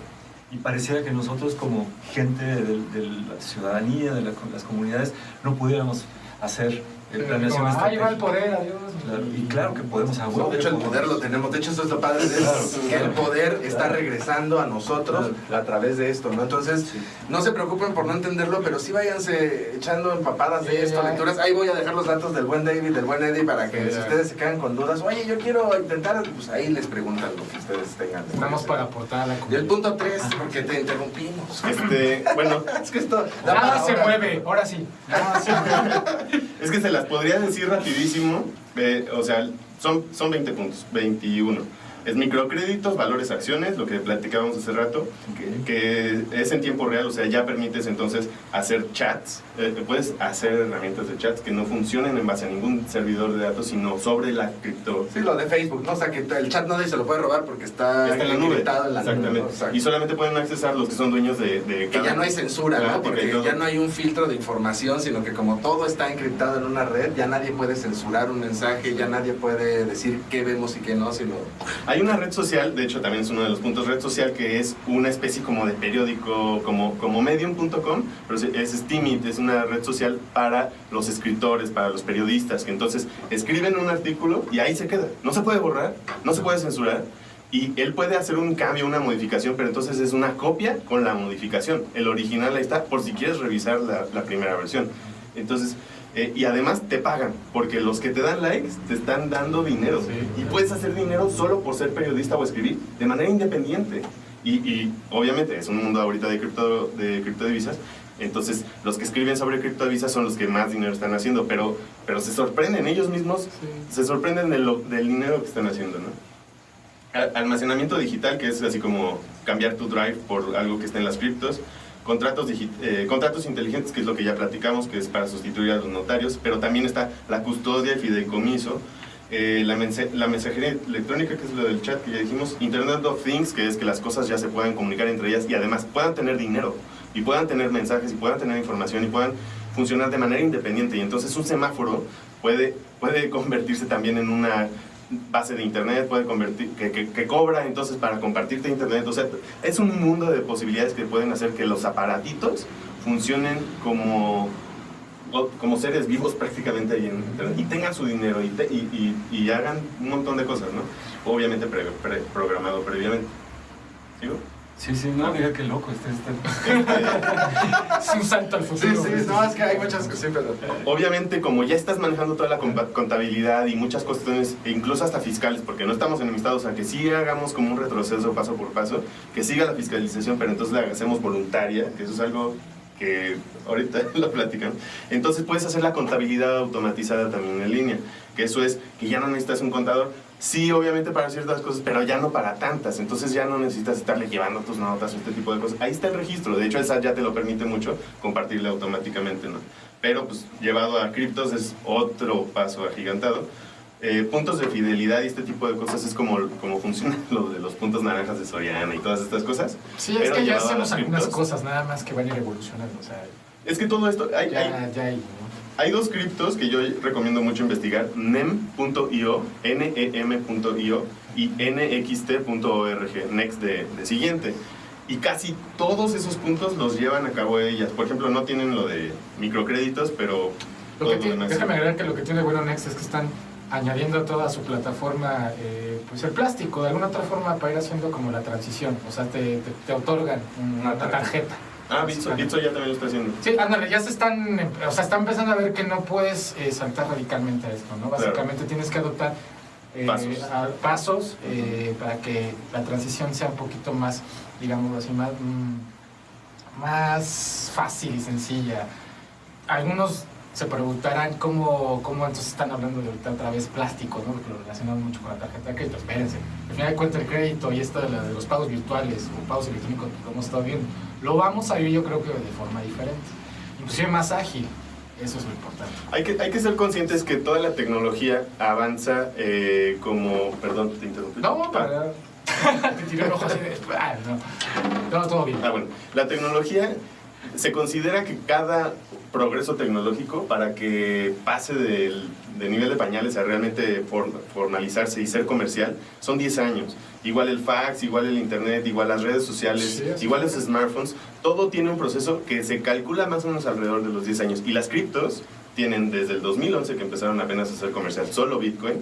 y pareciera que nosotros como gente de la ciudadanía, de las comunidades, no pudiéramos hacer planeación estratégica. Va el poder, adiós. Claro, y claro que podemos No, de hecho, el poder lo tenemos. De hecho, esto es lo padre de esto, que el poder está regresando a nosotros a través de esto, ¿no? Entonces, no se preocupen por no entenderlo, pero sí váyanse echando empapadas de esto, lecturas. Ahí voy a dejar los datos del buen David, del buen Eddie, para que si ustedes se quedan con dudas, oye, yo quiero intentar, pues ahí les preguntan lo que ustedes tengan. Estamos para aportar a la Y comunidad. el punto 3, porque te interrumpimos. Bueno, Es que esto... Nada se mueve, ahora sí. Nada se mueve. es que se las podría decir rapidísimo, o sea, son 20 puntos, 21. Es microcréditos, valores, acciones, lo que platicábamos hace rato, que es en tiempo real, o sea, ya permites entonces hacer chats, puedes hacer herramientas de chats que no funcionen en base a ningún servidor de datos, sino sobre la cripto. Sí, lo de Facebook, ¿no? O sea, que el chat nadie se lo puede robar porque está en la nube. encriptado en la Exactamente. nube, ¿no? Exacto. Y solamente pueden accesar los que son dueños de Que cada ya no hay censura, ¿no? plática y Porque todo. ya no hay un filtro de información, sino que como todo está encriptado en una red, ya nadie puede censurar un mensaje, ya nadie puede decir qué vemos y qué no, sino... Hay una red social, de hecho también es uno de los puntos, red social que es una especie como de periódico, como medium.com, pero es Steemit, es una red social para los escritores, para los periodistas, que entonces escriben un artículo y ahí se queda. No se puede borrar, no se puede censurar, y él puede hacer un cambio, una modificación, pero entonces es una copia con la modificación. El original ahí está, por si quieres revisar la primera versión. Entonces... y además te pagan, porque los que te dan likes te están dando dinero. Sí. Y puedes hacer dinero solo por ser periodista o escribir, de manera independiente. Y obviamente es un mundo ahorita de criptodivisas, entonces los que escriben sobre criptodivisas son los que más dinero están haciendo, pero se sorprenden ellos mismos, se sorprenden del dinero que están haciendo, ¿no? Almacenamiento digital, que es así como cambiar tu drive por algo que está en las criptos. Contratos inteligentes, que es lo que ya platicamos, que es para sustituir a los notarios, pero también está la custodia y fideicomiso, la mensajería electrónica, que es lo del chat que ya dijimos, Internet of Things, que es que las cosas ya se puedan comunicar entre ellas y además puedan tener dinero, y puedan tener mensajes, y puedan tener información, y puedan funcionar de manera independiente. Y entonces un semáforo puede convertirse también en base de internet, puede convertir, que cobra entonces para compartirte internet. O sea, es un mundo de posibilidades que pueden hacer que los aparatitos funcionen como seres vivos prácticamente ahí en internet y tengan su dinero y hagan un montón de cosas, ¿no? Obviamente programado previamente. ¿Sigo? Sí, no, diga que loco este. Es un salto al futuro. Sí, no, es que hay muchas cosas, pero... Obviamente, como ya estás manejando toda la contabilidad y muchas cuestiones, e incluso hasta fiscales, porque no estamos enemistados a que sí hagamos como un retroceso paso por paso, que siga la fiscalización, pero entonces la hacemos voluntaria, que eso es algo que ahorita lo platican. Entonces puedes hacer la contabilidad automatizada también en línea, que eso es que ya no necesitas un contador. Sí, obviamente para ciertas cosas, pero ya no para tantas. Entonces ya no necesitas estarle llevando tus notas o este tipo de cosas. Ahí está el registro. De hecho, el SAT ya te lo permite mucho compartirle automáticamente, ¿no? Pero pues llevado a criptos es otro paso agigantado. Puntos de fidelidad y este tipo de cosas es como funciona lo de los puntos naranjas de Soriana y todas estas cosas. Sí, es que ya hacemos algunas cosas nada más que van a ir evolucionando. O sea, es que todo esto... Hay dos criptos que yo recomiendo mucho investigar, nem.io, nem.io y nxt.org, next de siguiente. Y casi todos esos puntos los llevan a cabo ellas. Por ejemplo, no tienen lo de microcréditos, pero... Déjame agregar que lo que tiene bueno Next es que están añadiendo a toda su plataforma pues el plástico, de alguna otra forma para ir haciendo como la transición. O sea, te otorgan una tarjeta. Bitso ya también lo está haciendo. Sí, ándale, ya están empezando a ver que no puedes saltar radicalmente a esto, ¿no? Básicamente tienes que adoptar pasos para que la transición sea un poquito más, digamos así, más fácil y sencilla. Algunos se preguntarán cómo entonces están hablando de ahorita otra vez plástico, ¿no? Porque lo relacionan mucho con la tarjeta de crédito. Espérense, al final de cuentas el crédito y esto de los pagos virtuales o pagos electrónicos que hemos estado viendo, lo vamos a vivir yo creo que de forma diferente, inclusive más ágil. Eso es lo importante. Hay que ser conscientes que toda la tecnología avanza como... Perdón, te interrumpí. No, para... te tiré el ojo así de... No, todo bien. Bueno, la tecnología se considera que cada progreso tecnológico para que pase de nivel de pañales a realmente formalizarse y ser comercial son 10 años. Igual el fax, igual el internet, igual las redes sociales, igual los smartphones, todo tiene un proceso que se calcula más o menos alrededor de los 10 años. Y las criptos tienen desde el 2011 que empezaron apenas a ser comercial, solo Bitcoin,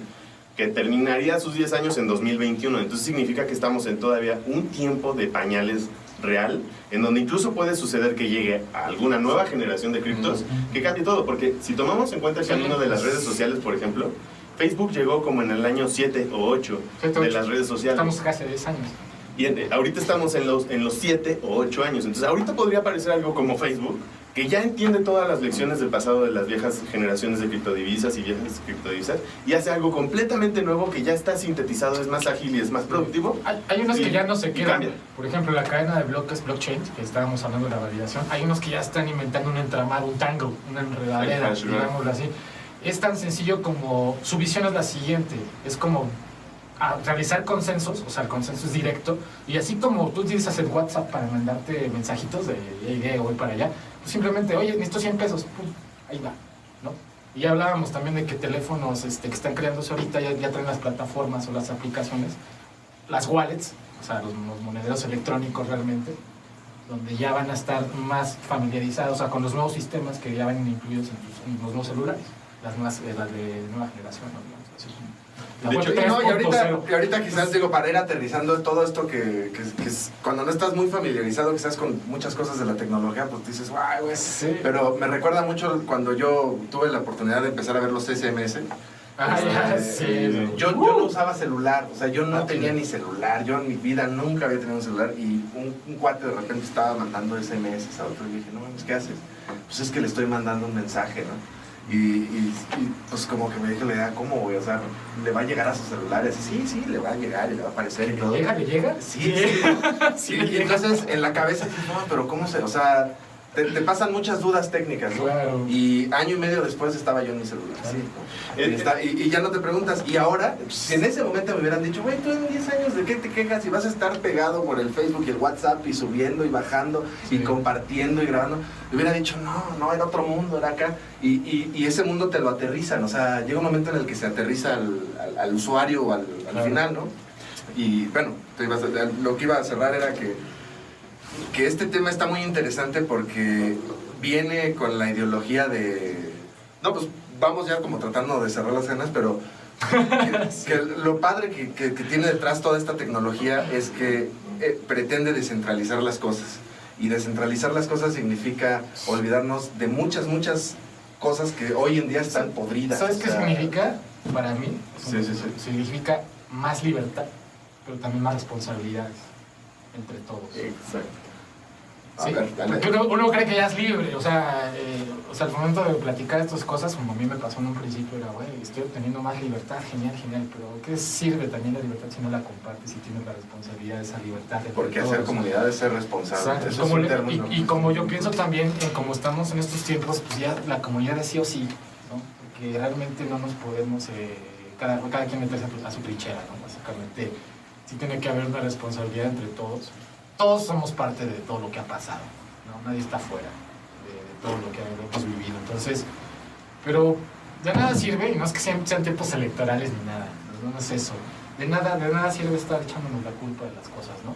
que terminaría sus 10 años en 2021. Entonces significa que estamos en todavía un tiempo de pañales real, en donde incluso puede suceder que llegue a alguna nueva generación de criptos que cambie todo, porque si tomamos en cuenta el camino de las redes sociales, por ejemplo, Facebook llegó como en el año 7 o 8 de las redes sociales. Estamos casi 10 años. Y ahorita estamos en los 7 o 8 años. Entonces ahorita podría aparecer algo como Facebook, que ya entiende todas las lecciones del pasado de las viejas generaciones de criptodivisas y viejas criptodivisas y hace algo completamente nuevo que ya está sintetizado, es más ágil y es más productivo. Hay unos que ya no se quedan. Cambian. Por ejemplo, la cadena de bloques, blockchain, que estábamos hablando de la validación, hay unos que ya están inventando un entramado, un tango, una enredadera, digámoslo así. Es tan sencillo como, su visión es la siguiente, es como realizar consensos, o sea, el consenso es directo, y así como tú utilizas el WhatsApp para mandarte mensajitos de voy para allá, pues simplemente, oye, necesito 100 pesos, pum, ahí va, ¿no? Y ya hablábamos también de que teléfonos que están creándose ahorita ya traen las plataformas o las aplicaciones, las wallets, o sea, los monederos electrónicos realmente, donde ya van a estar más familiarizados, o sea, con los nuevos sistemas que ya van incluidos en los nuevos celulares, las de nueva generación, ¿no? De hecho, y ahorita quizás digo, para ir aterrizando todo esto que es, cuando no estás muy familiarizado quizás con muchas cosas de la tecnología, pues dices, guay, güey. Sí. Pero me recuerda mucho cuando yo tuve la oportunidad de empezar a ver los SMS. Yo no usaba celular, o sea, yo no tenía ni celular, yo en mi vida nunca había tenido un celular y un cuate de repente estaba mandando SMS a otro y dije, no, ¿qué haces? Pues es que le estoy mandando un mensaje, ¿no? Y pues como que me dije la idea, ¿cómo voy? O sea, ¿le va a llegar a sus celulares? Sí, le va a llegar y le va a aparecer y todo. ¿Le llega? Sí. Y entonces en la cabeza, no, pero ¿cómo se...? O sea, te pasan muchas dudas técnicas, ¿no? Claro. Y año y medio después estaba yo en mi celular. Claro. Sí. Y ya no te preguntas, y ahora, si en ese momento me hubieran dicho, güey, tú en 10 años, ¿de qué te quejas? Y vas a estar pegado por el Facebook y el WhatsApp y subiendo y bajando y compartiendo y grabando. Me hubiera dicho, no, era otro mundo, era acá. Y ese mundo te lo aterrizan, o sea, llega un momento en el que se aterriza al usuario o al final, ¿no? Y bueno, lo que iba a cerrar era que este tema está muy interesante porque viene con la ideología de... No, pues vamos ya como tratando de cerrar las ganas, pero que lo padre que tiene detrás toda esta tecnología es que pretende descentralizar las cosas. Y descentralizar las cosas significa olvidarnos de muchas cosas que hoy en día están podridas. ¿Sabes qué significa para mí? Sí. Significa más libertad, pero también más responsabilidades entre todos. Exacto. Sí, Dale. porque uno cree que ya es libre, o sea, al momento de platicar estas cosas, como a mí me pasó en un principio, era, güey, estoy obteniendo más libertad, genial, pero ¿qué sirve también la libertad si no la compartes, si tienes la responsabilidad de esa libertad? Porque todos? hacer comunidad es ser responsable. Exacto, Eso es un término. y como yo pienso también, como estamos en estos tiempos, pues ya la comunidad es sí o sí, ¿no? Porque realmente no nos podemos, cada quien meterse a su trinchera, ¿no? Básicamente, sí tiene que haber una responsabilidad entre todos. Todos somos parte de todo lo que ha pasado, ¿no? Nadie está fuera de todo lo que hemos vivido. Entonces, pero de nada sirve, y no es que sean tiempos electorales ni nada, no es eso. De nada sirve estar echándonos la culpa de las cosas, ¿no?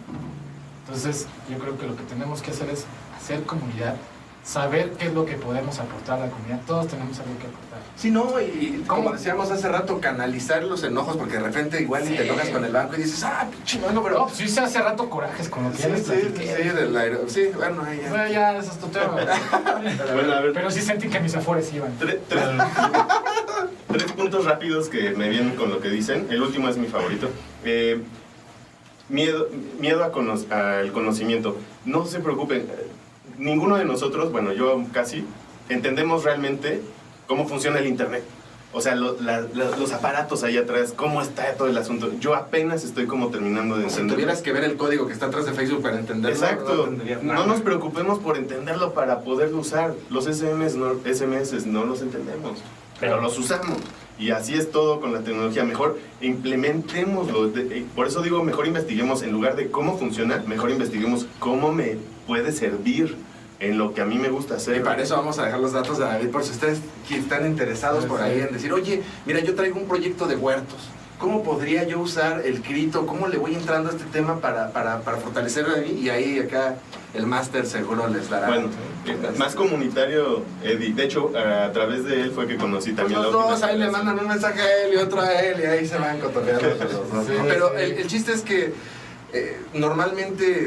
Entonces, yo creo que lo que tenemos que hacer es hacer comunidad, saber qué es lo que podemos aportar a la comunidad. Todos tenemos algo que aportar. Sí, no, y como decíamos hace rato, canalizar los enojos, porque de repente igual y te enojas con el banco y dices, pinche banco, pero... No, pues sí, hace rato corajes con lo que ya les platiqué. Sí, bueno, ahí ya. O sea, ya, eso es tu tema. Bueno, a ver, Pero sí sentí que mis afores iban. Tres puntos rápidos que me vienen con lo que dicen. El último es mi favorito. Miedo al conocimiento. No se preocupen. Ninguno de nosotros, bueno, yo casi, entendemos realmente cómo funciona el internet. O sea, los aparatos ahí atrás, cómo está todo el asunto. Yo apenas estoy como terminando de entender. Si tuvieras que ver el código que está atrás de Facebook para entenderlo. Exacto. No nos preocupemos por entenderlo para poderlo usar. Los SMS no los entendemos, pero los usamos. Y así es todo con la tecnología. Mejor implementémoslo. Por eso digo, mejor investiguemos, en lugar de cómo funciona, mejor investiguemos cómo me puede servir en lo que a mí me gusta hacer. Y para eso vamos a dejar los datos de David, por si ustedes que están interesados por ahí en decir, oye, mira, yo traigo un proyecto de huertos. ¿Cómo podría yo usar el Krito? ¿Cómo le voy entrando a este tema para fortalecerlo de mí? Y ahí acá el máster seguro les dará. Bueno, más comunitario, Eddie. De hecho, a través de él fue que conocí también los dos ahí le mandan un mensaje a él y otro a él y ahí se van cotorreando los dos. Sí, pero sí. el chiste es que normalmente,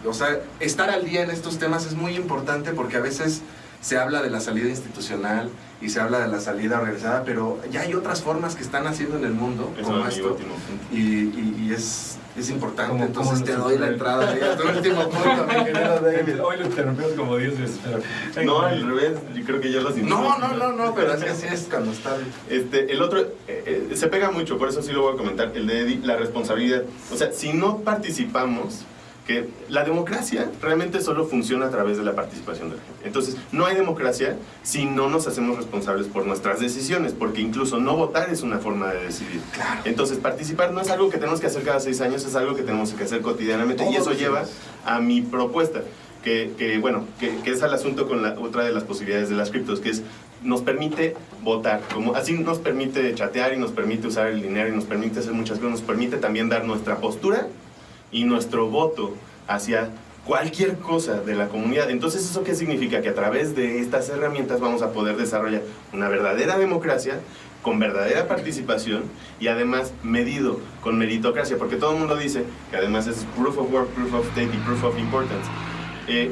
o sea, estar al día en estos temas es muy importante porque a veces se habla de la salida institucional y se habla de la salida organizada, pero ya hay otras formas que están haciendo en el mundo, Eso como es mi esto, último punto. y es importante. ¿Cómo Entonces lo te doy la entrada ahí a tu último punto, mi querido David. Hoy lo interrumpimos como 10 veces, pero... No, al revés, yo creo que yo los No, pero es que así es cuando está... El otro, se pega mucho, por eso sí lo voy a comentar, el de Eddie, la responsabilidad. O sea, si no participamos, que la democracia realmente solo funciona a través de la participación de la gente. Entonces, no hay democracia si no nos hacemos responsables por nuestras decisiones, porque incluso no votar es una forma de decidir. Claro. Entonces, participar no es algo que tenemos que hacer cada 6 años, es algo que tenemos que hacer cotidianamente. Todos Y eso los lleva días. a mi propuesta, que es al asunto con otra de las posibilidades de las criptos, que es nos permite votar, como así nos permite chatear y nos permite usar el dinero y nos permite hacer muchas cosas, nos permite también dar nuestra postura y nuestro voto hacia cualquier cosa de la comunidad. Entonces, ¿eso qué significa? Que a través de estas herramientas vamos a poder desarrollar una verdadera democracia con verdadera participación y además medido con meritocracia, porque todo el mundo dice que además es proof of work, proof of stake y proof of importance.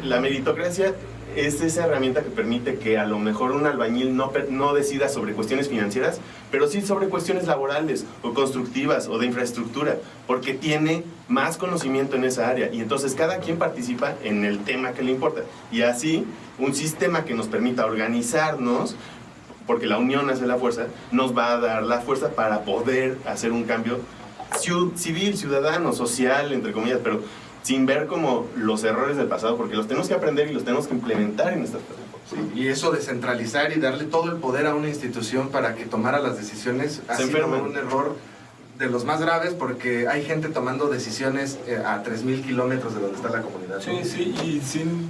La meritocracia es esa herramienta que permite que a lo mejor un albañil no decida sobre cuestiones financieras, pero sí sobre cuestiones laborales o constructivas o de infraestructura, porque tiene más conocimiento en esa área y entonces cada quien participa en el tema que le importa. Y así, un sistema que nos permita organizarnos, porque la unión hace la fuerza, nos va a dar la fuerza para poder hacer un cambio civil, ciudadano, social, entre comillas, pero sin ver como los errores del pasado, porque los tenemos que aprender y los tenemos que implementar en estas plataformas. Sí, y eso descentralizar y darle todo el poder a una institución para que tomara las decisiones ha sido un error de los más graves, porque hay gente tomando decisiones a 3.000 kilómetros de donde está la comunidad. Sí, sí, y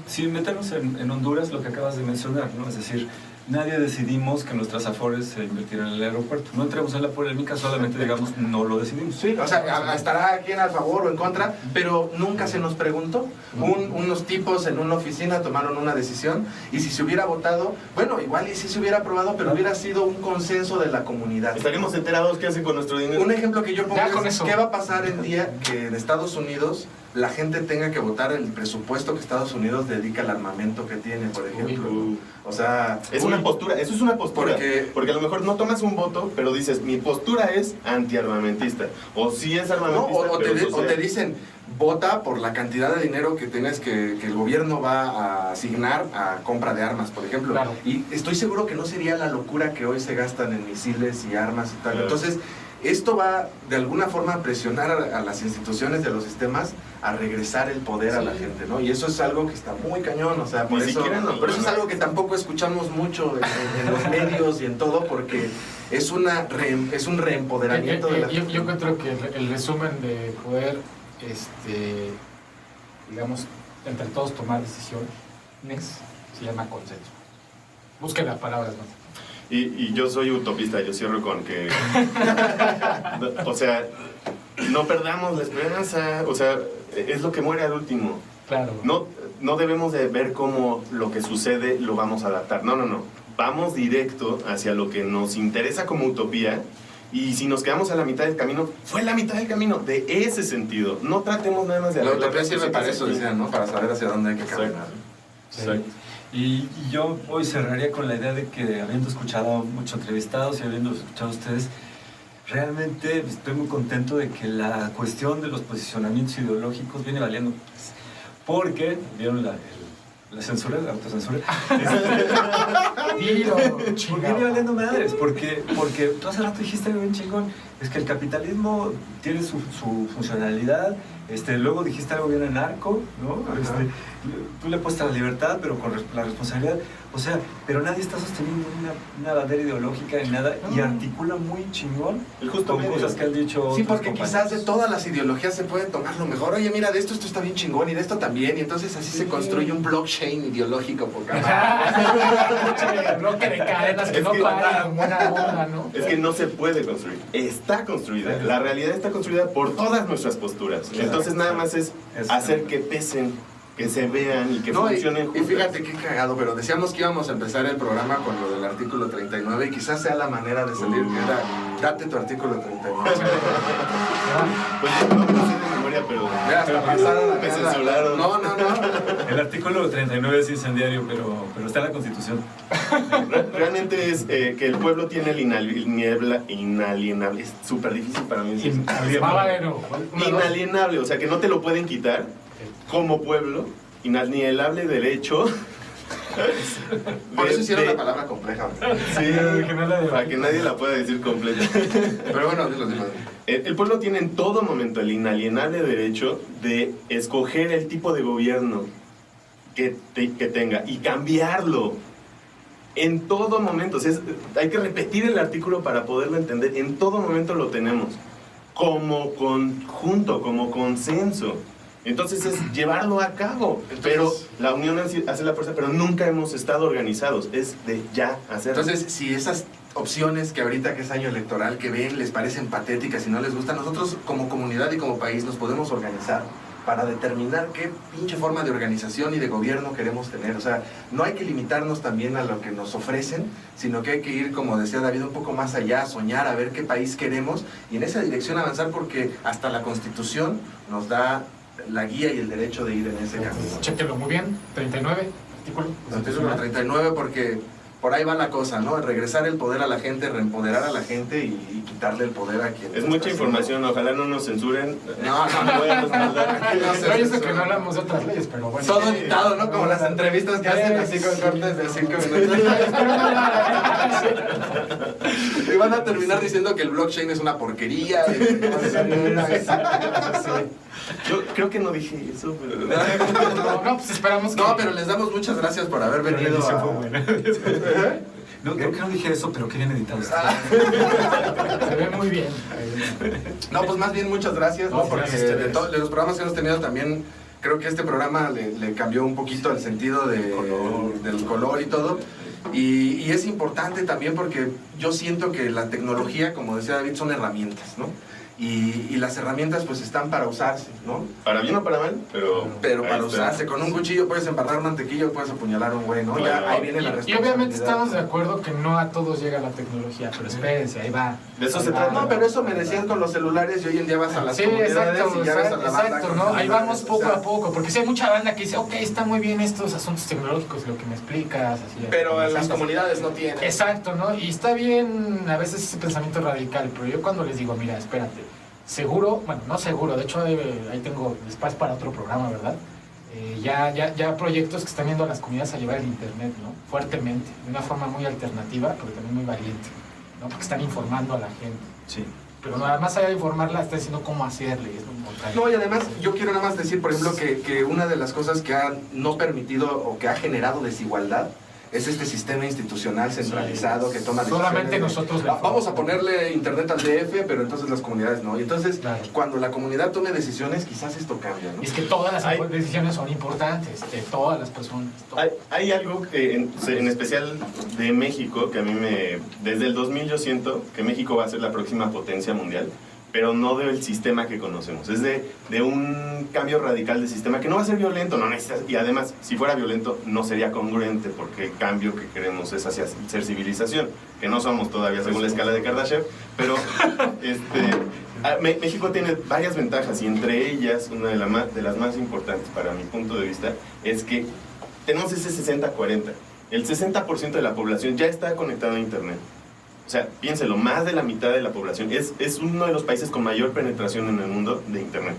sin meternos en Honduras, lo que acabas de mencionar, ¿no? Es decir, nadie decidimos que nuestras afores se invirtieran en el aeropuerto. No entremos en la polémica, solamente digamos, no lo decidimos. Sí, o sea, estará quien a favor o en contra, pero nunca se nos preguntó. Unos tipos en una oficina tomaron una decisión, y si se hubiera votado, bueno, igual y sí se hubiera aprobado, pero hubiera sido un consenso de la comunidad. Estaríamos enterados qué hacen con nuestro dinero. Un ejemplo que yo pongo es, ¿qué va a pasar el día que en Estados Unidos la gente tenga que votar el presupuesto que Estados Unidos dedica al armamento que tiene, por ejemplo? O sea, es una postura, eso es una postura, porque a lo mejor no tomas un voto, pero dices, mi postura es antiarmamentista, o sí es armamentista, o te dicen, vota por la cantidad de dinero que tienes que el gobierno va a asignar a compra de armas, por ejemplo. Claro. Y estoy seguro que no sería la locura que hoy se gastan en misiles y armas y tal. Claro. Entonces, esto va de alguna forma a presionar a las instituciones de los sistemas a regresar el poder a la gente, ¿no? Y eso es algo que está muy cañón, o sea, por eso es algo que tampoco escuchamos mucho en los medios y en todo, porque es un reempoderamiento de la gente. Yo encuentro que el resumen de poder, digamos, entre todos tomar decisiones se llama consenso. Busquen las palabras, ¿no? Y yo soy utopista, yo cierro con que, o sea, no perdamos la esperanza, o sea, es lo que muere al último. Claro. No debemos de ver cómo lo que sucede lo vamos a adaptar, no. Vamos directo hacia lo que nos interesa como utopía, y si nos quedamos a la mitad del camino, fue la mitad del camino, de ese sentido. No tratemos nada más de... La utopía sirve para eso, decían, ¿no? Para saber hacia dónde hay que caminar. Exacto. Y yo hoy cerraría con la idea de que, habiendo escuchado muchos entrevistados y habiendo escuchado a ustedes, realmente estoy muy contento de que la cuestión de los posicionamientos ideológicos viene valiendo. Porque, ¿vieron la censura, la autocensura? ¿Por qué viene valiendo madres? Porque tú hace rato dijiste algo bien chingón, es que el capitalismo tiene su funcionalidad. Luego dijiste algo bien anarco, ¿no? Tú le apuestas a la libertad, pero con la responsabilidad. O sea, pero nadie está sosteniendo una bandera ideológica ni nada, y articula muy chingón con cosas que han dicho. Sí, porque quizás de todas las ideologías se puede tomar lo mejor. Oye, mira, de esto está bien chingón, y de esto también, y entonces así se construye un blockchain ideológico por cada bloque de cadenas que no paran, buena onda, ¿no? Es que no se puede construir, está construida. La realidad está construida por todas nuestras posturas. Entonces nada más es hacer que pesen, que se vean y que funcionen juntas. Y fíjate qué cagado, pero decíamos que íbamos a empezar el programa con lo del artículo 39, y quizás sea la manera de salir, que era, date tu artículo 39. Pues no me sé de memoria, pero me censuraron. No. El artículo 39 es incendiario, pero está en la Constitución. Realmente es que el pueblo tiene el inalienable. Es súper difícil para mí. Inalienable, o sea, que no te lo pueden quitar como pueblo. Inalienable derecho. Por eso hicieron la palabra compleja. Sí, para que nadie la pueda decir completa. Pero bueno, dilo. El pueblo tiene en todo momento el inalienable derecho de escoger el tipo de gobierno que tenga y cambiarlo. En todo momento. O sea, hay que repetir el artículo para poderlo entender. En todo momento lo tenemos. Como conjunto, como consenso. Entonces es llevarlo a cabo. Pero la unión hace la fuerza, pero nunca hemos estado organizados. Es de ya hacerlo. Entonces, si esas opciones que ahorita que es año electoral que ven les parecen patéticas y no les gustan, nosotros como comunidad y como país nos podemos organizar para determinar qué pinche forma de organización y de gobierno queremos tener. O sea, no hay que limitarnos también a lo que nos ofrecen, sino que hay que ir, como decía David, un poco más allá, soñar, a ver qué país queremos y en esa dirección avanzar, porque hasta la Constitución nos da la guía y el derecho de ir en ese camino. Chéquelo muy bien, 39, artículo. Artículo 39, porque por ahí va la cosa, ¿no? Regresar el poder a la gente, reempoderar a la gente y quitarle el poder a quien... Es mucha información, ojalá no nos censuren. No. Voy a respaldar. No, yo sé que no hablamos de otras leyes, pero bueno. Todo editado, ¿no? Como las entrevistas que hacen así con cortes de 5 minutos. Y van a terminar diciendo que el blockchain es una porquería. Yo creo que no dije eso, pero... No, pues esperamos que... No, pero les damos muchas gracias por haber venido. No, creo que no dije eso, pero qué bien editado está. Se ve muy bien. No, pues más bien muchas gracias, ¿no? No, Porque gracias a ustedes. de los programas que hemos tenido también, creo que este programa le cambió un poquito el sentido del color y todo. Y es importante también porque yo siento que la tecnología, como decía David, son herramientas, ¿no? Y las herramientas pues están para usarse, ¿no? Para bien o para mal, pero para usarse. Con un cuchillo puedes embarrar mantequilla, puedes apuñalar a un güey, ¿no? Ya ahí viene la Y responsabilidad. obviamente estamos de acuerdo que no a todos llega la tecnología, pero espérense, ahí va. de eso se Ahí va. trata. No, pero eso me decían con los celulares y hoy en día vas a las Sí, comunidades exacto, y ya ves a la banda exacto, con ¿no? Ahí celulares, vamos poco o sea, a poco, porque sí hay mucha banda que dice, ok, está muy bien estos asuntos tecnológicos, lo que me explicas, así. Pero en las Exacto. comunidades no tienen. Exacto, ¿no? Y está bien a veces ese pensamiento radical, pero yo cuando les digo, mira, espérate, seguro, bueno, no seguro, de hecho ahí tengo espacio para otro programa, ¿verdad? Ya proyectos que están yendo a las comunidades a llevar el internet, ¿no? Fuertemente, de una forma muy alternativa, pero también muy valiente, ¿no? Porque están informando a la gente. Sí. Pero nada más allá de informarla, está diciendo cómo hacerle, es muy importante. No, y además yo quiero nada más decir, por ejemplo, que una de las cosas que ha no permitido o que ha generado desigualdad es este sistema institucional centralizado que toma decisiones. Solamente nosotros le Vamos a ponerle internet al DF, pero entonces las comunidades no. Y entonces, Claro. cuando la comunidad tome decisiones, quizás esto cambia, ¿no? Es que todas las Hay- decisiones son importantes, de todas las personas. Hay algo que en especial de México que a mí desde el 2000 yo siento que México va a ser la próxima potencia mundial, pero no del sistema que conocemos, es de un cambio radical de sistema que no va a ser violento, no necesitas, y además si fuera violento no sería congruente porque el cambio que queremos es hacia ser civilización, que no somos todavía según la escala de Kardashev, pero México tiene varias ventajas y entre ellas una de las más importantes para mi punto de vista es que tenemos ese 60-40, el 60% de la población ya está conectada a internet. O sea, piénselo, más de la mitad de la población es uno de los países con mayor penetración en el mundo de internet.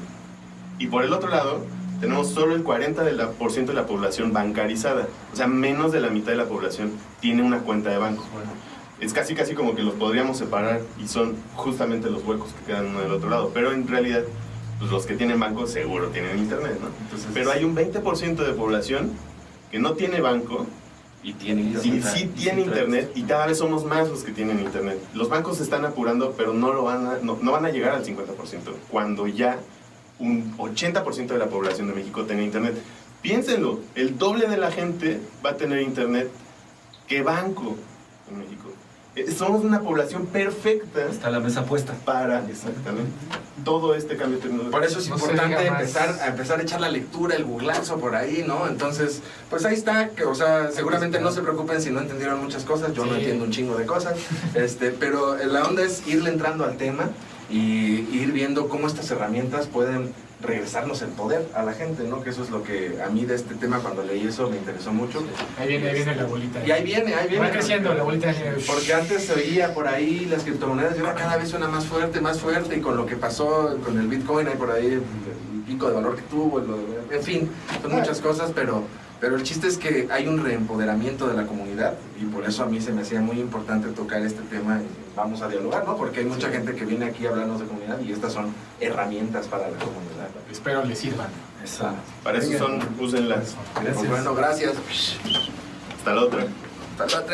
Y por el otro lado, tenemos solo el 40% de la población bancarizada. O sea, menos de la mitad de la población tiene una cuenta de banco. Es casi como que los podríamos separar y son justamente los huecos que quedan uno del otro lado. Pero en realidad, pues los que tienen banco seguro tienen internet, ¿no? Entonces, pero hay un 20% de población que no tiene banco Y tiene y sí tiene internet y cada vez somos más los que tienen internet. Los bancos se están apurando, pero no van a llegar al 50% cuando ya un 80% de la población de México tenga internet. Piénsenlo, el doble de la gente va a tener internet que banco en México. Somos una población perfecta Está la mesa puesta. para exactamente todo este cambio tecnológico. Por eso es No se importante diga más. empezar a echar la lectura, el googlazo por ahí, ¿no? Entonces, pues ahí está, que, o sea, seguramente no se preocupen si no entendieron muchas cosas, yo no Sí. entiendo un chingo de cosas, pero la onda es irle entrando al tema y ir viendo cómo estas herramientas pueden regresarnos el poder a la gente, ¿no? Que eso es lo que a mí de este tema cuando leí eso me interesó mucho. Ahí viene la bolita. Y ahí viene. Va creciendo la bolita. Porque antes se oía por ahí las criptomonedas y ahora cada vez suena más fuerte, y con lo que pasó con el Bitcoin, hay por ahí el pico de valor que tuvo, en fin, son muchas cosas, pero el chiste es que hay un reempoderamiento de la comunidad y por eso a mí se me hacía muy importante tocar este tema y vamos a dialogar, ¿no? Porque hay mucha gente que viene aquí a hablarnos de comunidad y estas son herramientas para la comunidad. Espero les sirvan. Exacto. Para eso son, úsenlas. Pues bueno, gracias. Hasta la otra. Hasta luego.